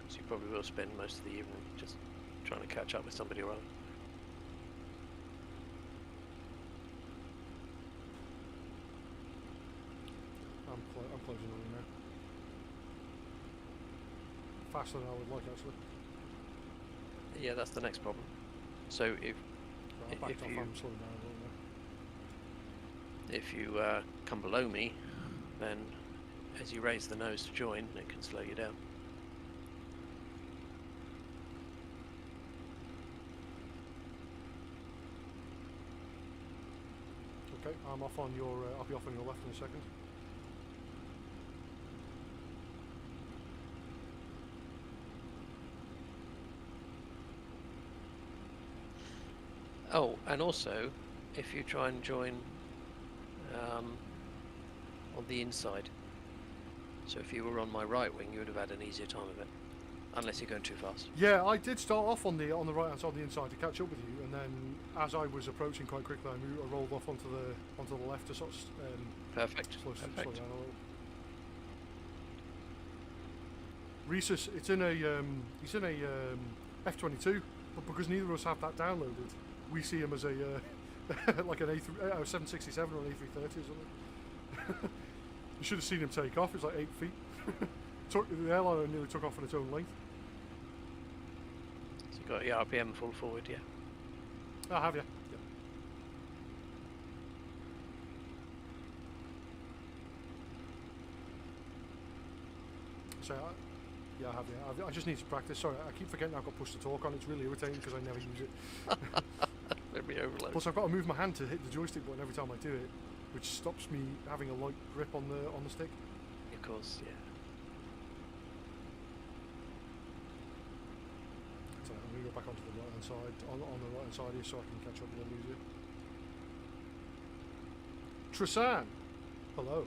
So you probably will spend most of the evening just trying to catch up with somebody or other. I'm closing on you now. Faster than I would like, actually. Yeah, that's the next problem. So if Right, I backed off, I'm slowing down a little now. if you come below me, then as you raise the nose to join, it can slow you down. Okay, I'm off on your. I'll be off on your left in a second. Oh, and also, if you try and join on the inside, so if you were on my right wing, you would have had an easier time of it, unless you're going too fast. Yeah, I did start off on the right hand side, on the inside, to catch up with you, and then as I was approaching quite quickly, I rolled off onto the left to sort of Perfect. slow down Perfect. a little. Rhesus, it's in a F-22, but because neither of us have that downloaded, we see him as a like an A767 or an A330 or something. You should have seen him take off. It's like 8 feet. The airliner nearly took off on its own length. So you've got your RPM full forward, yeah. Oh, have you? Yeah. So, yeah, I have. Yeah, I just need to practice. Sorry, I keep forgetting I've got push to talk on. It's really irritating because I never use it. Memory overload. Plus, I've got to move my hand to hit the joystick button every time I do it, which stops me having a light grip on the stick. Of course, yeah. So I'm going to go back onto the right hand side, on the right hand side here, so I can catch up with them easier. Trisan, hello.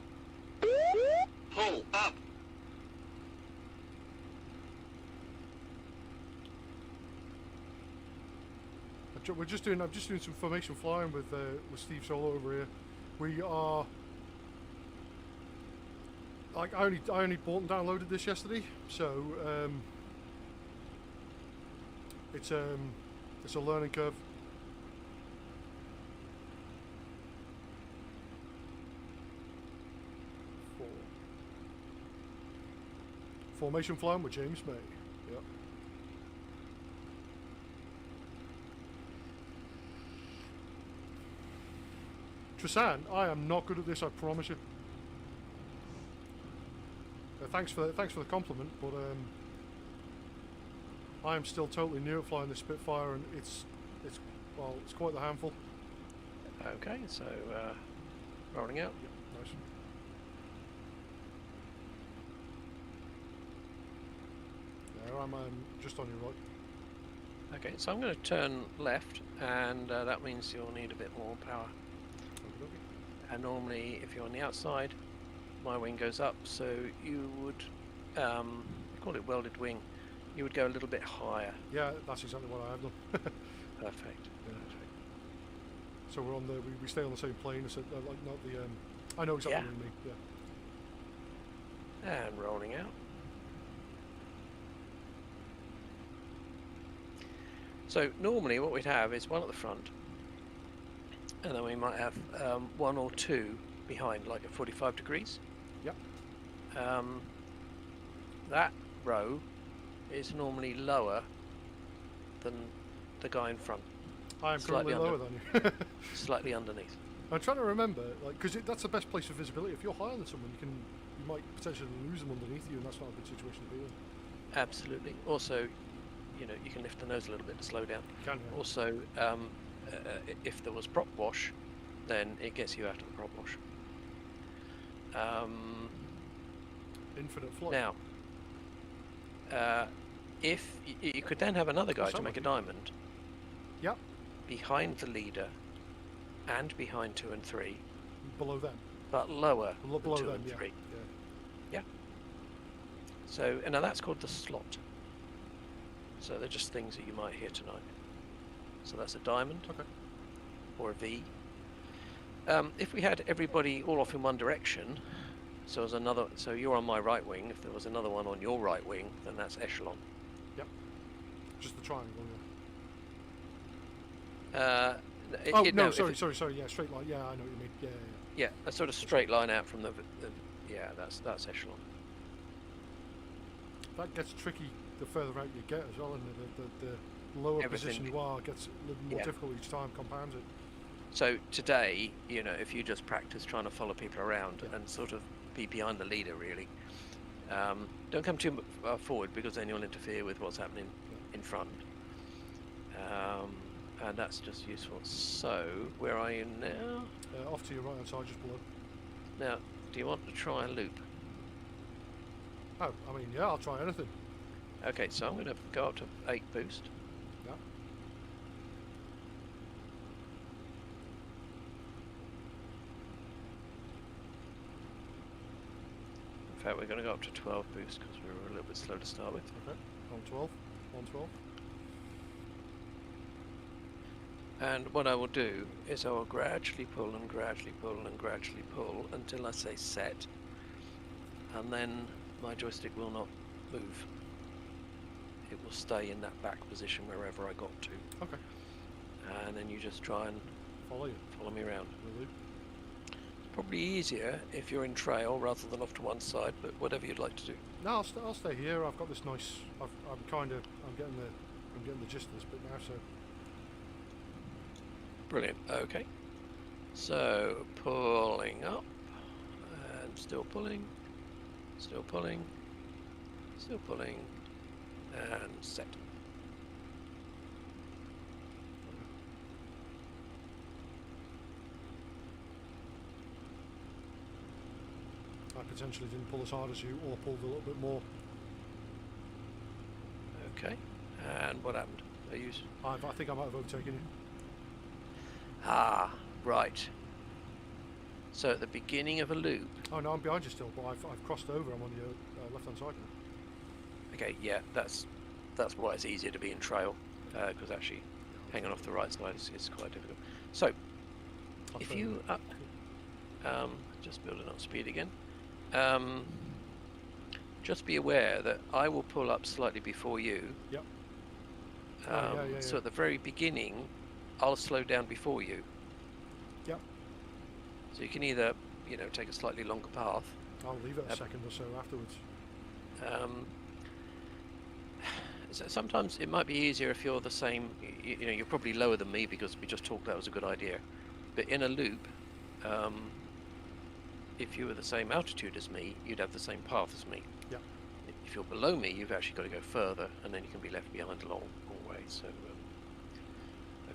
Pull up. I'm just doing some formation flying with Steve Solo over here. We are like I only bought and downloaded this yesterday, so it's a learning curve. Formation flying with James May. Yep. Tristan, I am not good at this, I promise you. Thanks for the compliment, but I am still totally new at flying this Spitfire, and it's quite the handful. Okay, so rolling out. Yep, nice. There I'm just on your right. Okay, so I'm going to turn left, and that means you'll need a bit more power. And normally, if you're on the outside, my wing goes up, so you would call it welded wing. You would go a little bit higher. Yeah, that's exactly what I have done. Perfect. Yeah. So we're on we stay on the same plane. So like not the I know exactly what you mean. Yeah. And rolling out. So normally what we'd have is one at the front, and then we might have one or two behind, like at 45 degrees. Yep. That row is normally lower than the guy in front. I am currently lower than you. Slightly underneath. I'm trying to remember, like, because that's the best place for visibility. If you're higher than someone, you might potentially lose them underneath you, and that's not a good situation to be in. Absolutely. Also, you can lift the nose a little bit to slow down. Can you? Also, if there was prop wash, then it gets you out of the prop wash. Infinite flight. Now, if you could then have another guy to make a diamond. Yep. Behind the leader, and behind 2 and 3. Below them. But lower below than 2 them, and 3. Yeah. So, and now that's called the slot. So they're just things that you might hear tonight. So that's a diamond. Okay. Or a V. If we had everybody all off in one direction, so you're on my right wing. If there was another one on your right wing, then that's echelon. Yep. Just the triangle. Yeah. Sorry. Yeah, straight line. Yeah, I know what you mean. Yeah. Yeah, a sort of straight line out from the yeah, that's echelon. That gets tricky the further out you get as well, and the lower position you are gets a little more difficult each time, compounds it. So today, if you just practice trying to follow people around and sort of be behind the leader, really, don't come too forward, because then you'll interfere with what's happening in front. And that's just useful. So, where are you now? Off to your right hand side, just below. Now, do you want to try a loop? Oh, I mean, yeah, I'll try anything. Okay, so I'm going to go up to 8 boost. Yeah. In fact, we're going to go up to 12 boost because we were a little bit slow to start with. Okay, on 12. On 12. And what I will do is I will gradually pull and gradually pull and gradually pull until I say set, and then my joystick will not move. It will stay in that back position wherever I got to. Okay. And then you just try and follow me around. Really? It's probably easier if you're in trail rather than off to one side, but whatever you'd like to do. No, I'll stay here. I've got this nice. I'm getting the gist of this bit now. So. Brilliant. Okay. So pulling up and still pulling, still pulling, still pulling, and set. I potentially didn't pull as hard as you, or pulled a little bit more. Okay. And what happened? I think I might have overtaken you. Ah, right. So at the beginning of a loop. Oh no, I'm behind you still, but I've crossed over. I'm on the left-hand side now. Okay, yeah, that's why it's easier to be in trail, because actually hanging off the right side is quite difficult. So if you just building up speed again. Just be aware that I will pull up slightly before you. Yep. So at the very beginning, I'll slow down before you. Yep. So you can either, take a slightly longer path. I'll leave it a second or so afterwards. So sometimes it might be easier if you're the same. You're probably lower than me because we just talked that was a good idea. But in a loop, if you were the same altitude as me, you'd have the same path as me. Yeah. If you're below me, you've actually got to go further, and then you can be left behind a long way. So,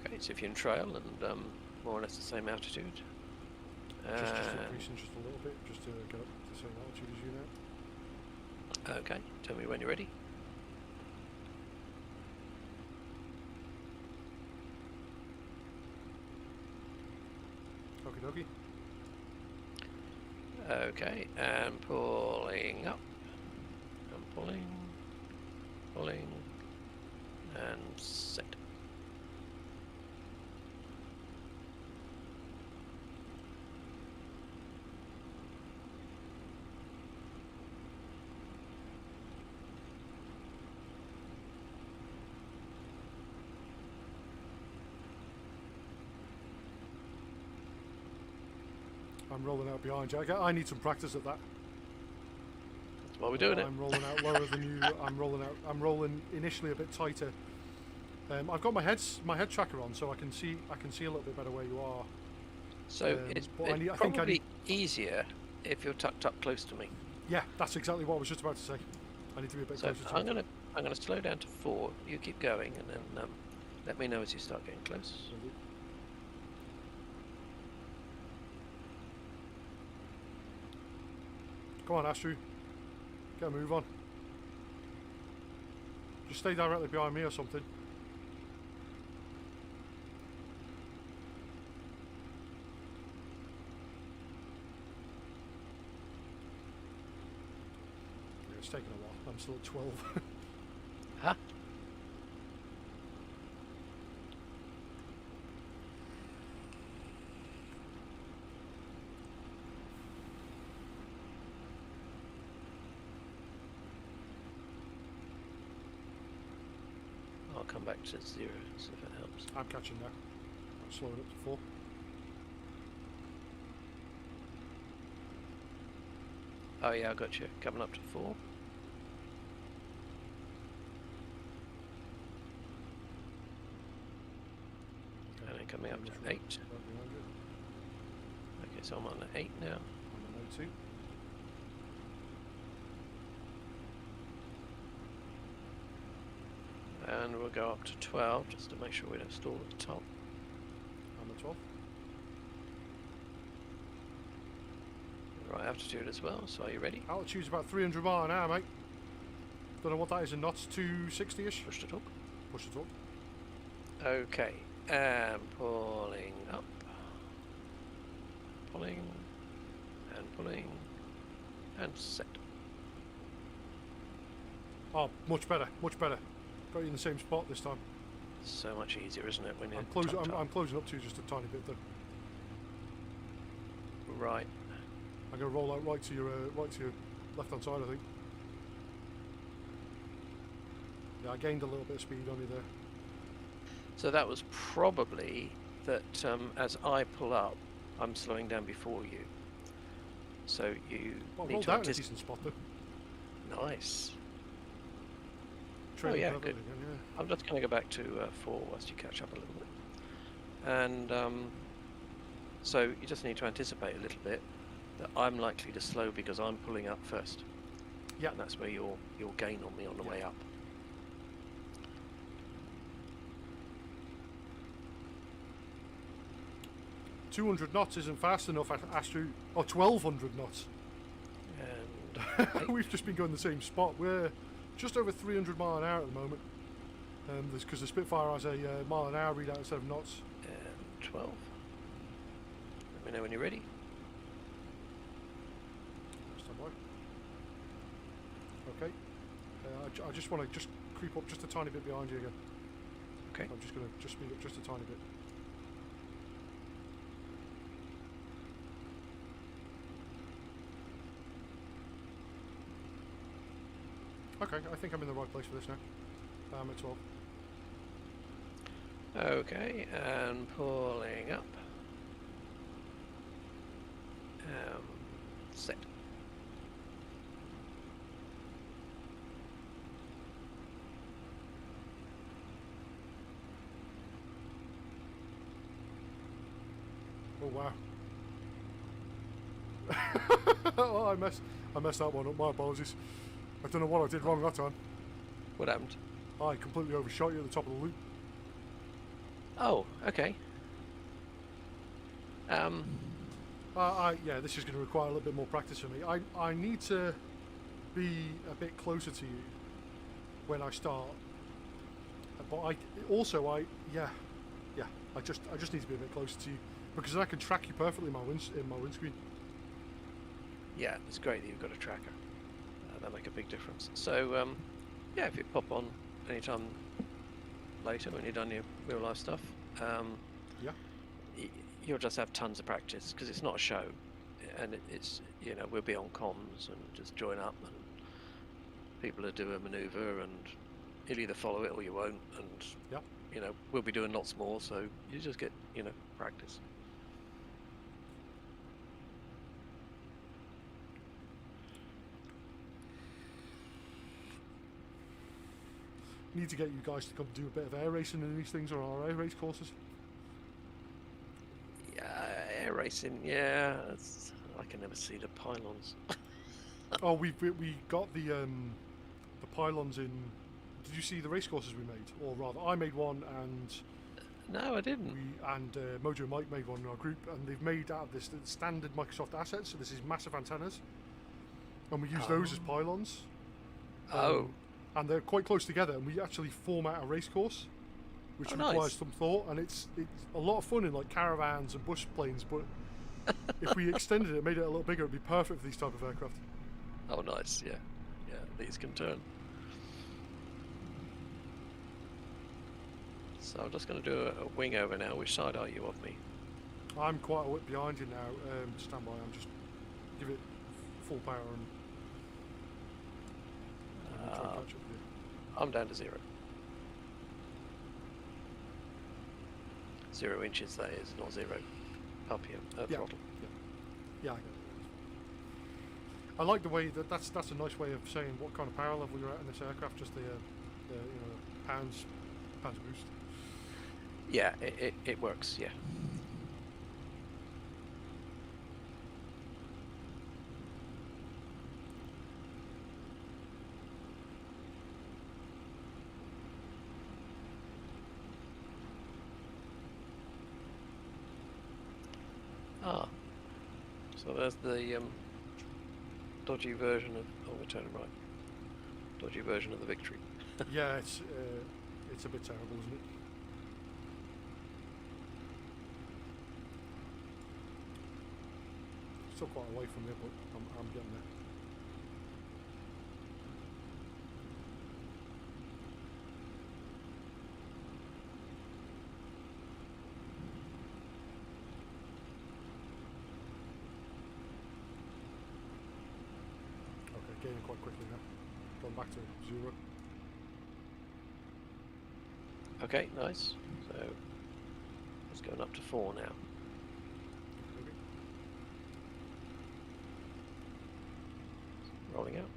okay, so if you're in trail and more or less the same altitude, just increasing just a little bit, just to get up to the same altitude as you now. Okay, tell me when you're ready. Okie dokie. Okay, and pulling up, and pulling, and set. I'm rolling out behind you. I need some practice at that. That's why we're doing it. I'm rolling out lower than you. I'm rolling initially a bit tighter. I've got my head tracker on, so I can see a little bit better where you are. So it's probably easier if you're tucked up close to me. Yeah, that's exactly what I was just about to say. I need to be a bit closer to you. I'm gonna slow down to 4. You keep going, and then let me know as you start getting close. Come on, Astru. Get a move on. Just stay directly behind me or something. Yeah, it's taking a while. I'm still at 12. Huh? I'll come back to 0, see if it helps. I'm catching now. I'm slowing up to 4. Oh yeah, I got you. Coming up to 4. And then coming up to 8. Okay, so I'm on 8 now. I'm on 2. And we'll go up to 12 just to make sure we don't stall at the top. I'm at 12. Right altitude as well, so are you ready? Altitude's about 300 miles an hour, mate. Don't know what that is in knots, 260-ish. Push to talk. Push to talk. Okay, and pulling up. Pulling, and set. Oh, much better, much better. Got you in the same spot this time. So much easier, isn't it, when you're I'm closing up to you just a tiny bit though. Right. I'm going to roll out right to your left-hand side, I think. Yeah, I gained a little bit of speed on you there. So that was probably that as I pull up, I'm slowing down before you. So you need to roll down a decent spot though. Nice. Trailing yeah, perfectly good. again, yeah. I'm just going to go back to 4 whilst you catch up a little bit. And so you just need to anticipate a little bit that I'm likely to slow because I'm pulling up first. Yeah. And that's where you'll gain on me on the way up. .200 knots isn't fast enough, Astru. Oh, 1,200 knots. And we've just been going the same spot. We're just over 300 mile an hour at the moment. Because the Spitfire has a mile an hour readout instead of knots. And 12. Let me know when you're ready. Okay. I just want to just creep up just a tiny bit behind you again. Okay. I'm just going to just speed up just a tiny bit. Okay, I think I'm in the right place for this now. I'm at 12. Okay, and pulling up. Set. Oh wow. Oh, I messed that one up. My apologies. I don't know what I did wrong that time. What happened? I completely overshot you at the top of the loop. Oh, okay. Yeah, this is going to require a little bit more practice for me. I need to be a bit closer to you when I start. But I just need to be a bit closer to you because then I can track you perfectly in my windscreen. Yeah, it's great that you've got a tracker. That'll make a big difference. So, yeah, if you pop on anytime later when you've done your real life stuff, Yeah. You'll just have tons of practice because it's not a show, and it's we'll be on comms and just join up, and people will do a manoeuvre, and you'll either follow it or you won't, and we'll be doing lots more, so you just get practice. Need to get you guys to come do a bit of air racing in these things or our air race courses. Air racing, yeah. I can never see the pylons. Oh, we got the pylons in. Did you see the race courses we made? Or rather, I made one, and no, I didn't. Mojo and Mike made one in our group, and they've made out of this standard Microsoft assets. So this is massive antennas, and we use those as pylons. And they're quite close together, and we actually form out a race course, which requires some thought, and it's a lot of fun in like caravans and bush planes. But if we extended it, made it a little bigger, it'd be perfect for these type of aircraft. Oh, nice! Yeah, these can turn. So I'm just going to do a wing over now. Which side are you of me? I'm quite a bit behind you now. Stand by. I'm just give it full power and try and catch up with you. I'm down to 0. 0 inches, that is, not 0 RPM throttle. Yeah, I get it. I like the way that's a nice way of saying what kind of power level you're at in this aircraft. Just the pounds boost. Yeah, it works. Yeah. So there's the dodgy version of. Oh, we're turning right. Dodgy version of the Victory. Yeah, it's a bit terrible, isn't it? Still quite away from there, but I'm getting there. Okay, gaining quite quickly now. Going back to 0. Okay, nice. So it's going up to 4 now. Okay. Rolling out.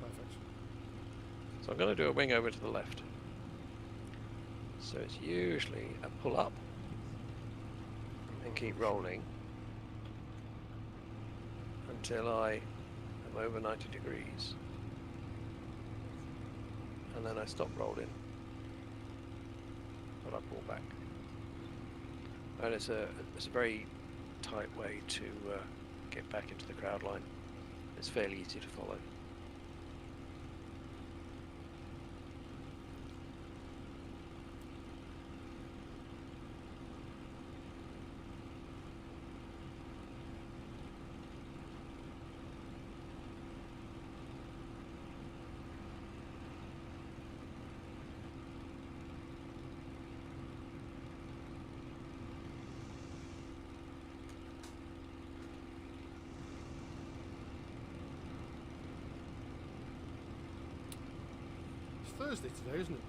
Perfect. So I'm going to do a wing over to the left. So it's usually a pull up and keep rolling until I am over 90 degrees, and then I stop rolling, but I pull back. And it's a very tight way to get back into the crowd line. It's fairly easy to follow. Thursday today, isn't it?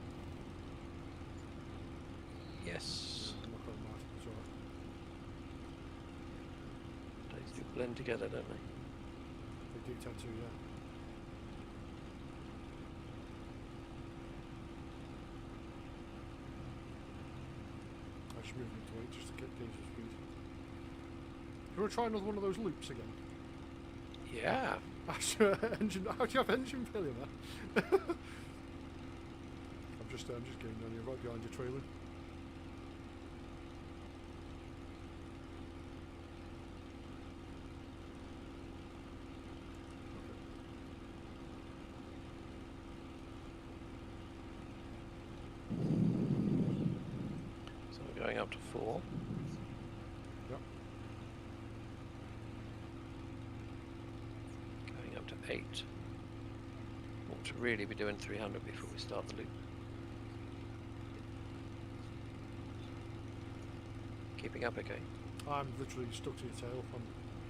Yes. I'm not going mad. It's alright. Days do blend together, don't they? They do tend to, yeah. I just moved into it just to get gauge of speed. You want to try another one of those loops again? Yeah. Engine. How do you have engine failure there? I'm just getting down here right behind your trailer. So we're going up to 4. Yep. Going up to 8. Want to really be doing 300 before we start the loop. Keeping up okay. I'm literally stuck to your tail. I'm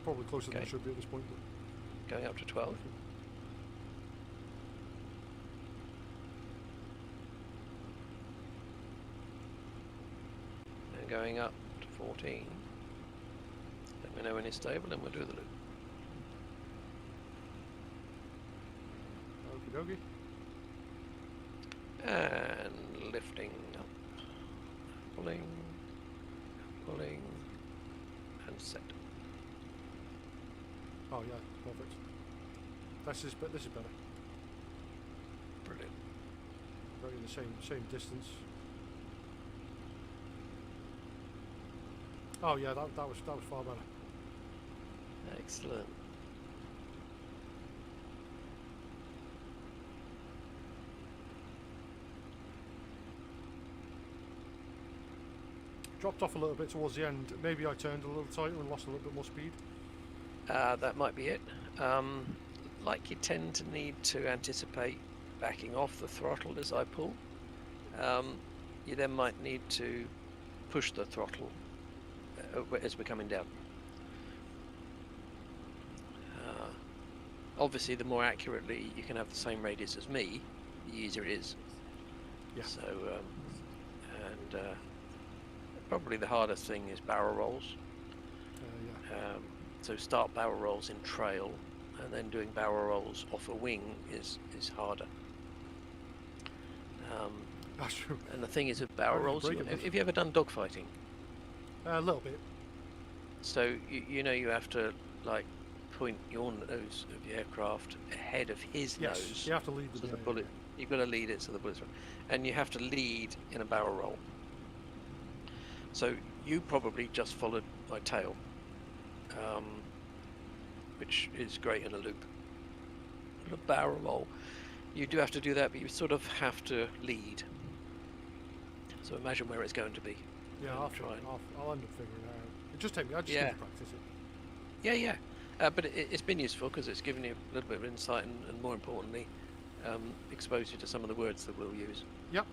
probably closer than I Okay. should be at this point. But Going up to 12. And going up to 14. Let me know when it's stable and we'll do the loop. okie dokie. And lifting up. Pulling. Pulling. And set. Oh yeah, perfect. This is better. Brilliant. Right in the same distance. Oh yeah, that was far better. Excellent. Dropped off a little bit towards the end. Maybe I turned a little tighter and lost a little bit more speed. That might be it. Like you tend to need to anticipate backing off the throttle as I pull. You then might need to push the throttle as we're coming down. Obviously, the more accurately you can have the same radius as me, the easier it is. Yeah. So, probably the hardest thing is barrel rolls. Yeah. So start barrel rolls in trail, and then doing barrel rolls off a wing is harder. That's true. And the thing is with barrel How rolls, did you break it? have you ever done dogfighting? A little bit. So you know you have to like point your nose of the aircraft ahead of his Yes. nose. You have to lead So with the bullet, you've got to lead it so the bullets run, and you have to lead in a barrel roll. So you probably just followed my tail, which is great in a loop. In a barrel roll, you do have to do that, but you sort of have to lead. So imagine where it's going to be. Yeah, and I'll try and- end up figuring it out. It just take me. I just Yeah. need to practice it. Yeah. But it's been useful because it's given you a little bit of insight and more importantly, exposed you to some of the words that we'll use. Yep.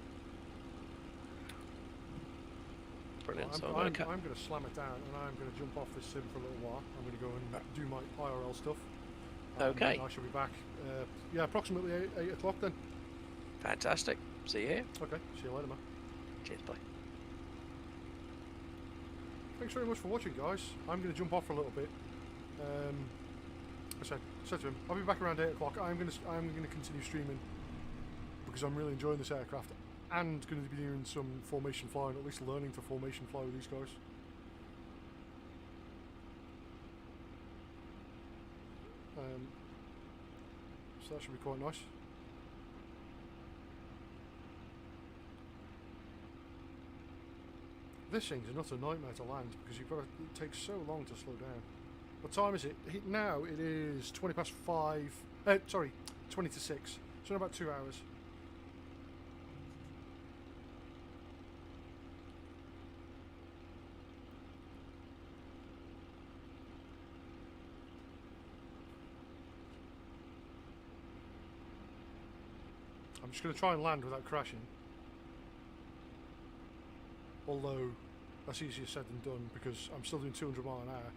Brilliant. Well, So I'm I'm going to slam it down and I'm going to jump off this sim for a little while. I'm going to go and do my IRL stuff. Okay. I shall be back. Approximately 8 o'clock then. fantastic. See you here. Okay. See you later, man. Cheers. Bye. Thanks very much for watching, guys. I'm going to jump off for a little bit. I said to him, I'll be back around 8 o'clock. I'm going to continue streaming because I'm really enjoying this aircraft and going to be doing some formation flying, at least learning to formation fly with these guys. So that should be quite nice. This thing's an utter nightmare to land because it takes so long to slow down. What time is it? Now it is 20 past 5. 20 to 6. So in about 2 hours. I'm just going to try and land without crashing. Although, that's easier said than done because I'm still doing 200 mile an hour.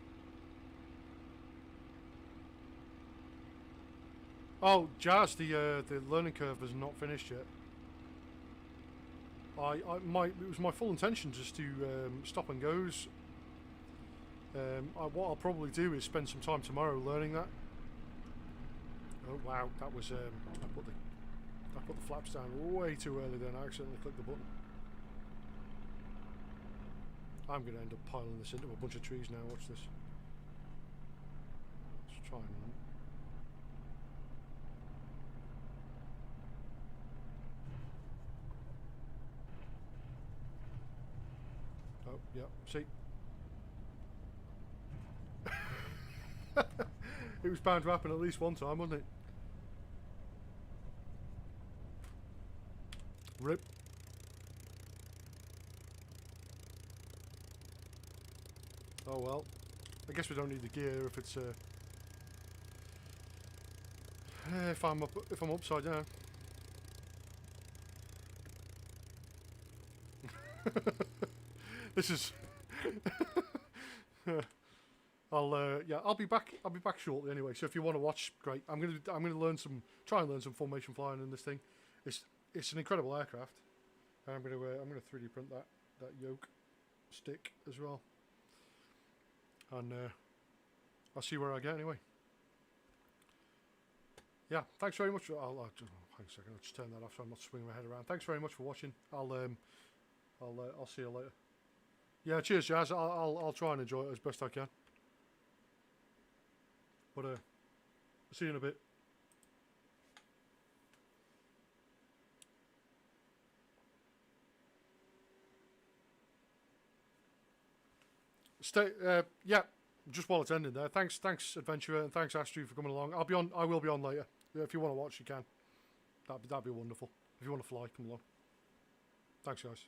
Oh, Jazz, the learning curve is not finished yet. It was my full intention just to stop and goes. What I'll probably do is spend some time tomorrow learning that. Oh wow, that was I put the flaps down way too early. Then I accidentally clicked the button. I'm going to end up piling this into a bunch of trees now. Watch this. Let's try and. Oh yeah, see. It was bound to happen at least one time, wasn't it? Rip. Oh well. I guess we don't need the gear if it's if I'm upside down. This is I'll be back shortly anyway. So if you want to watch, great. I'm gonna try and learn some formation flying in this thing. It's an incredible aircraft. And I'm gonna 3D print that yoke stick as well. And I'll see where I get anyway. Yeah, thanks very much. Hang a second. I'll just turn that off so I'm not swinging my head around. Thanks very much for watching. I'll see you later. Yeah, cheers, Jazz. I'll try and enjoy it as best I can. But see you in a bit. Yeah, just while it's ending there. Thanks, Adventurer, and thanks, Astrid, for coming along. I will be on later. If you want to watch, you can. That'd be wonderful. If you want to fly, come along. Thanks, guys.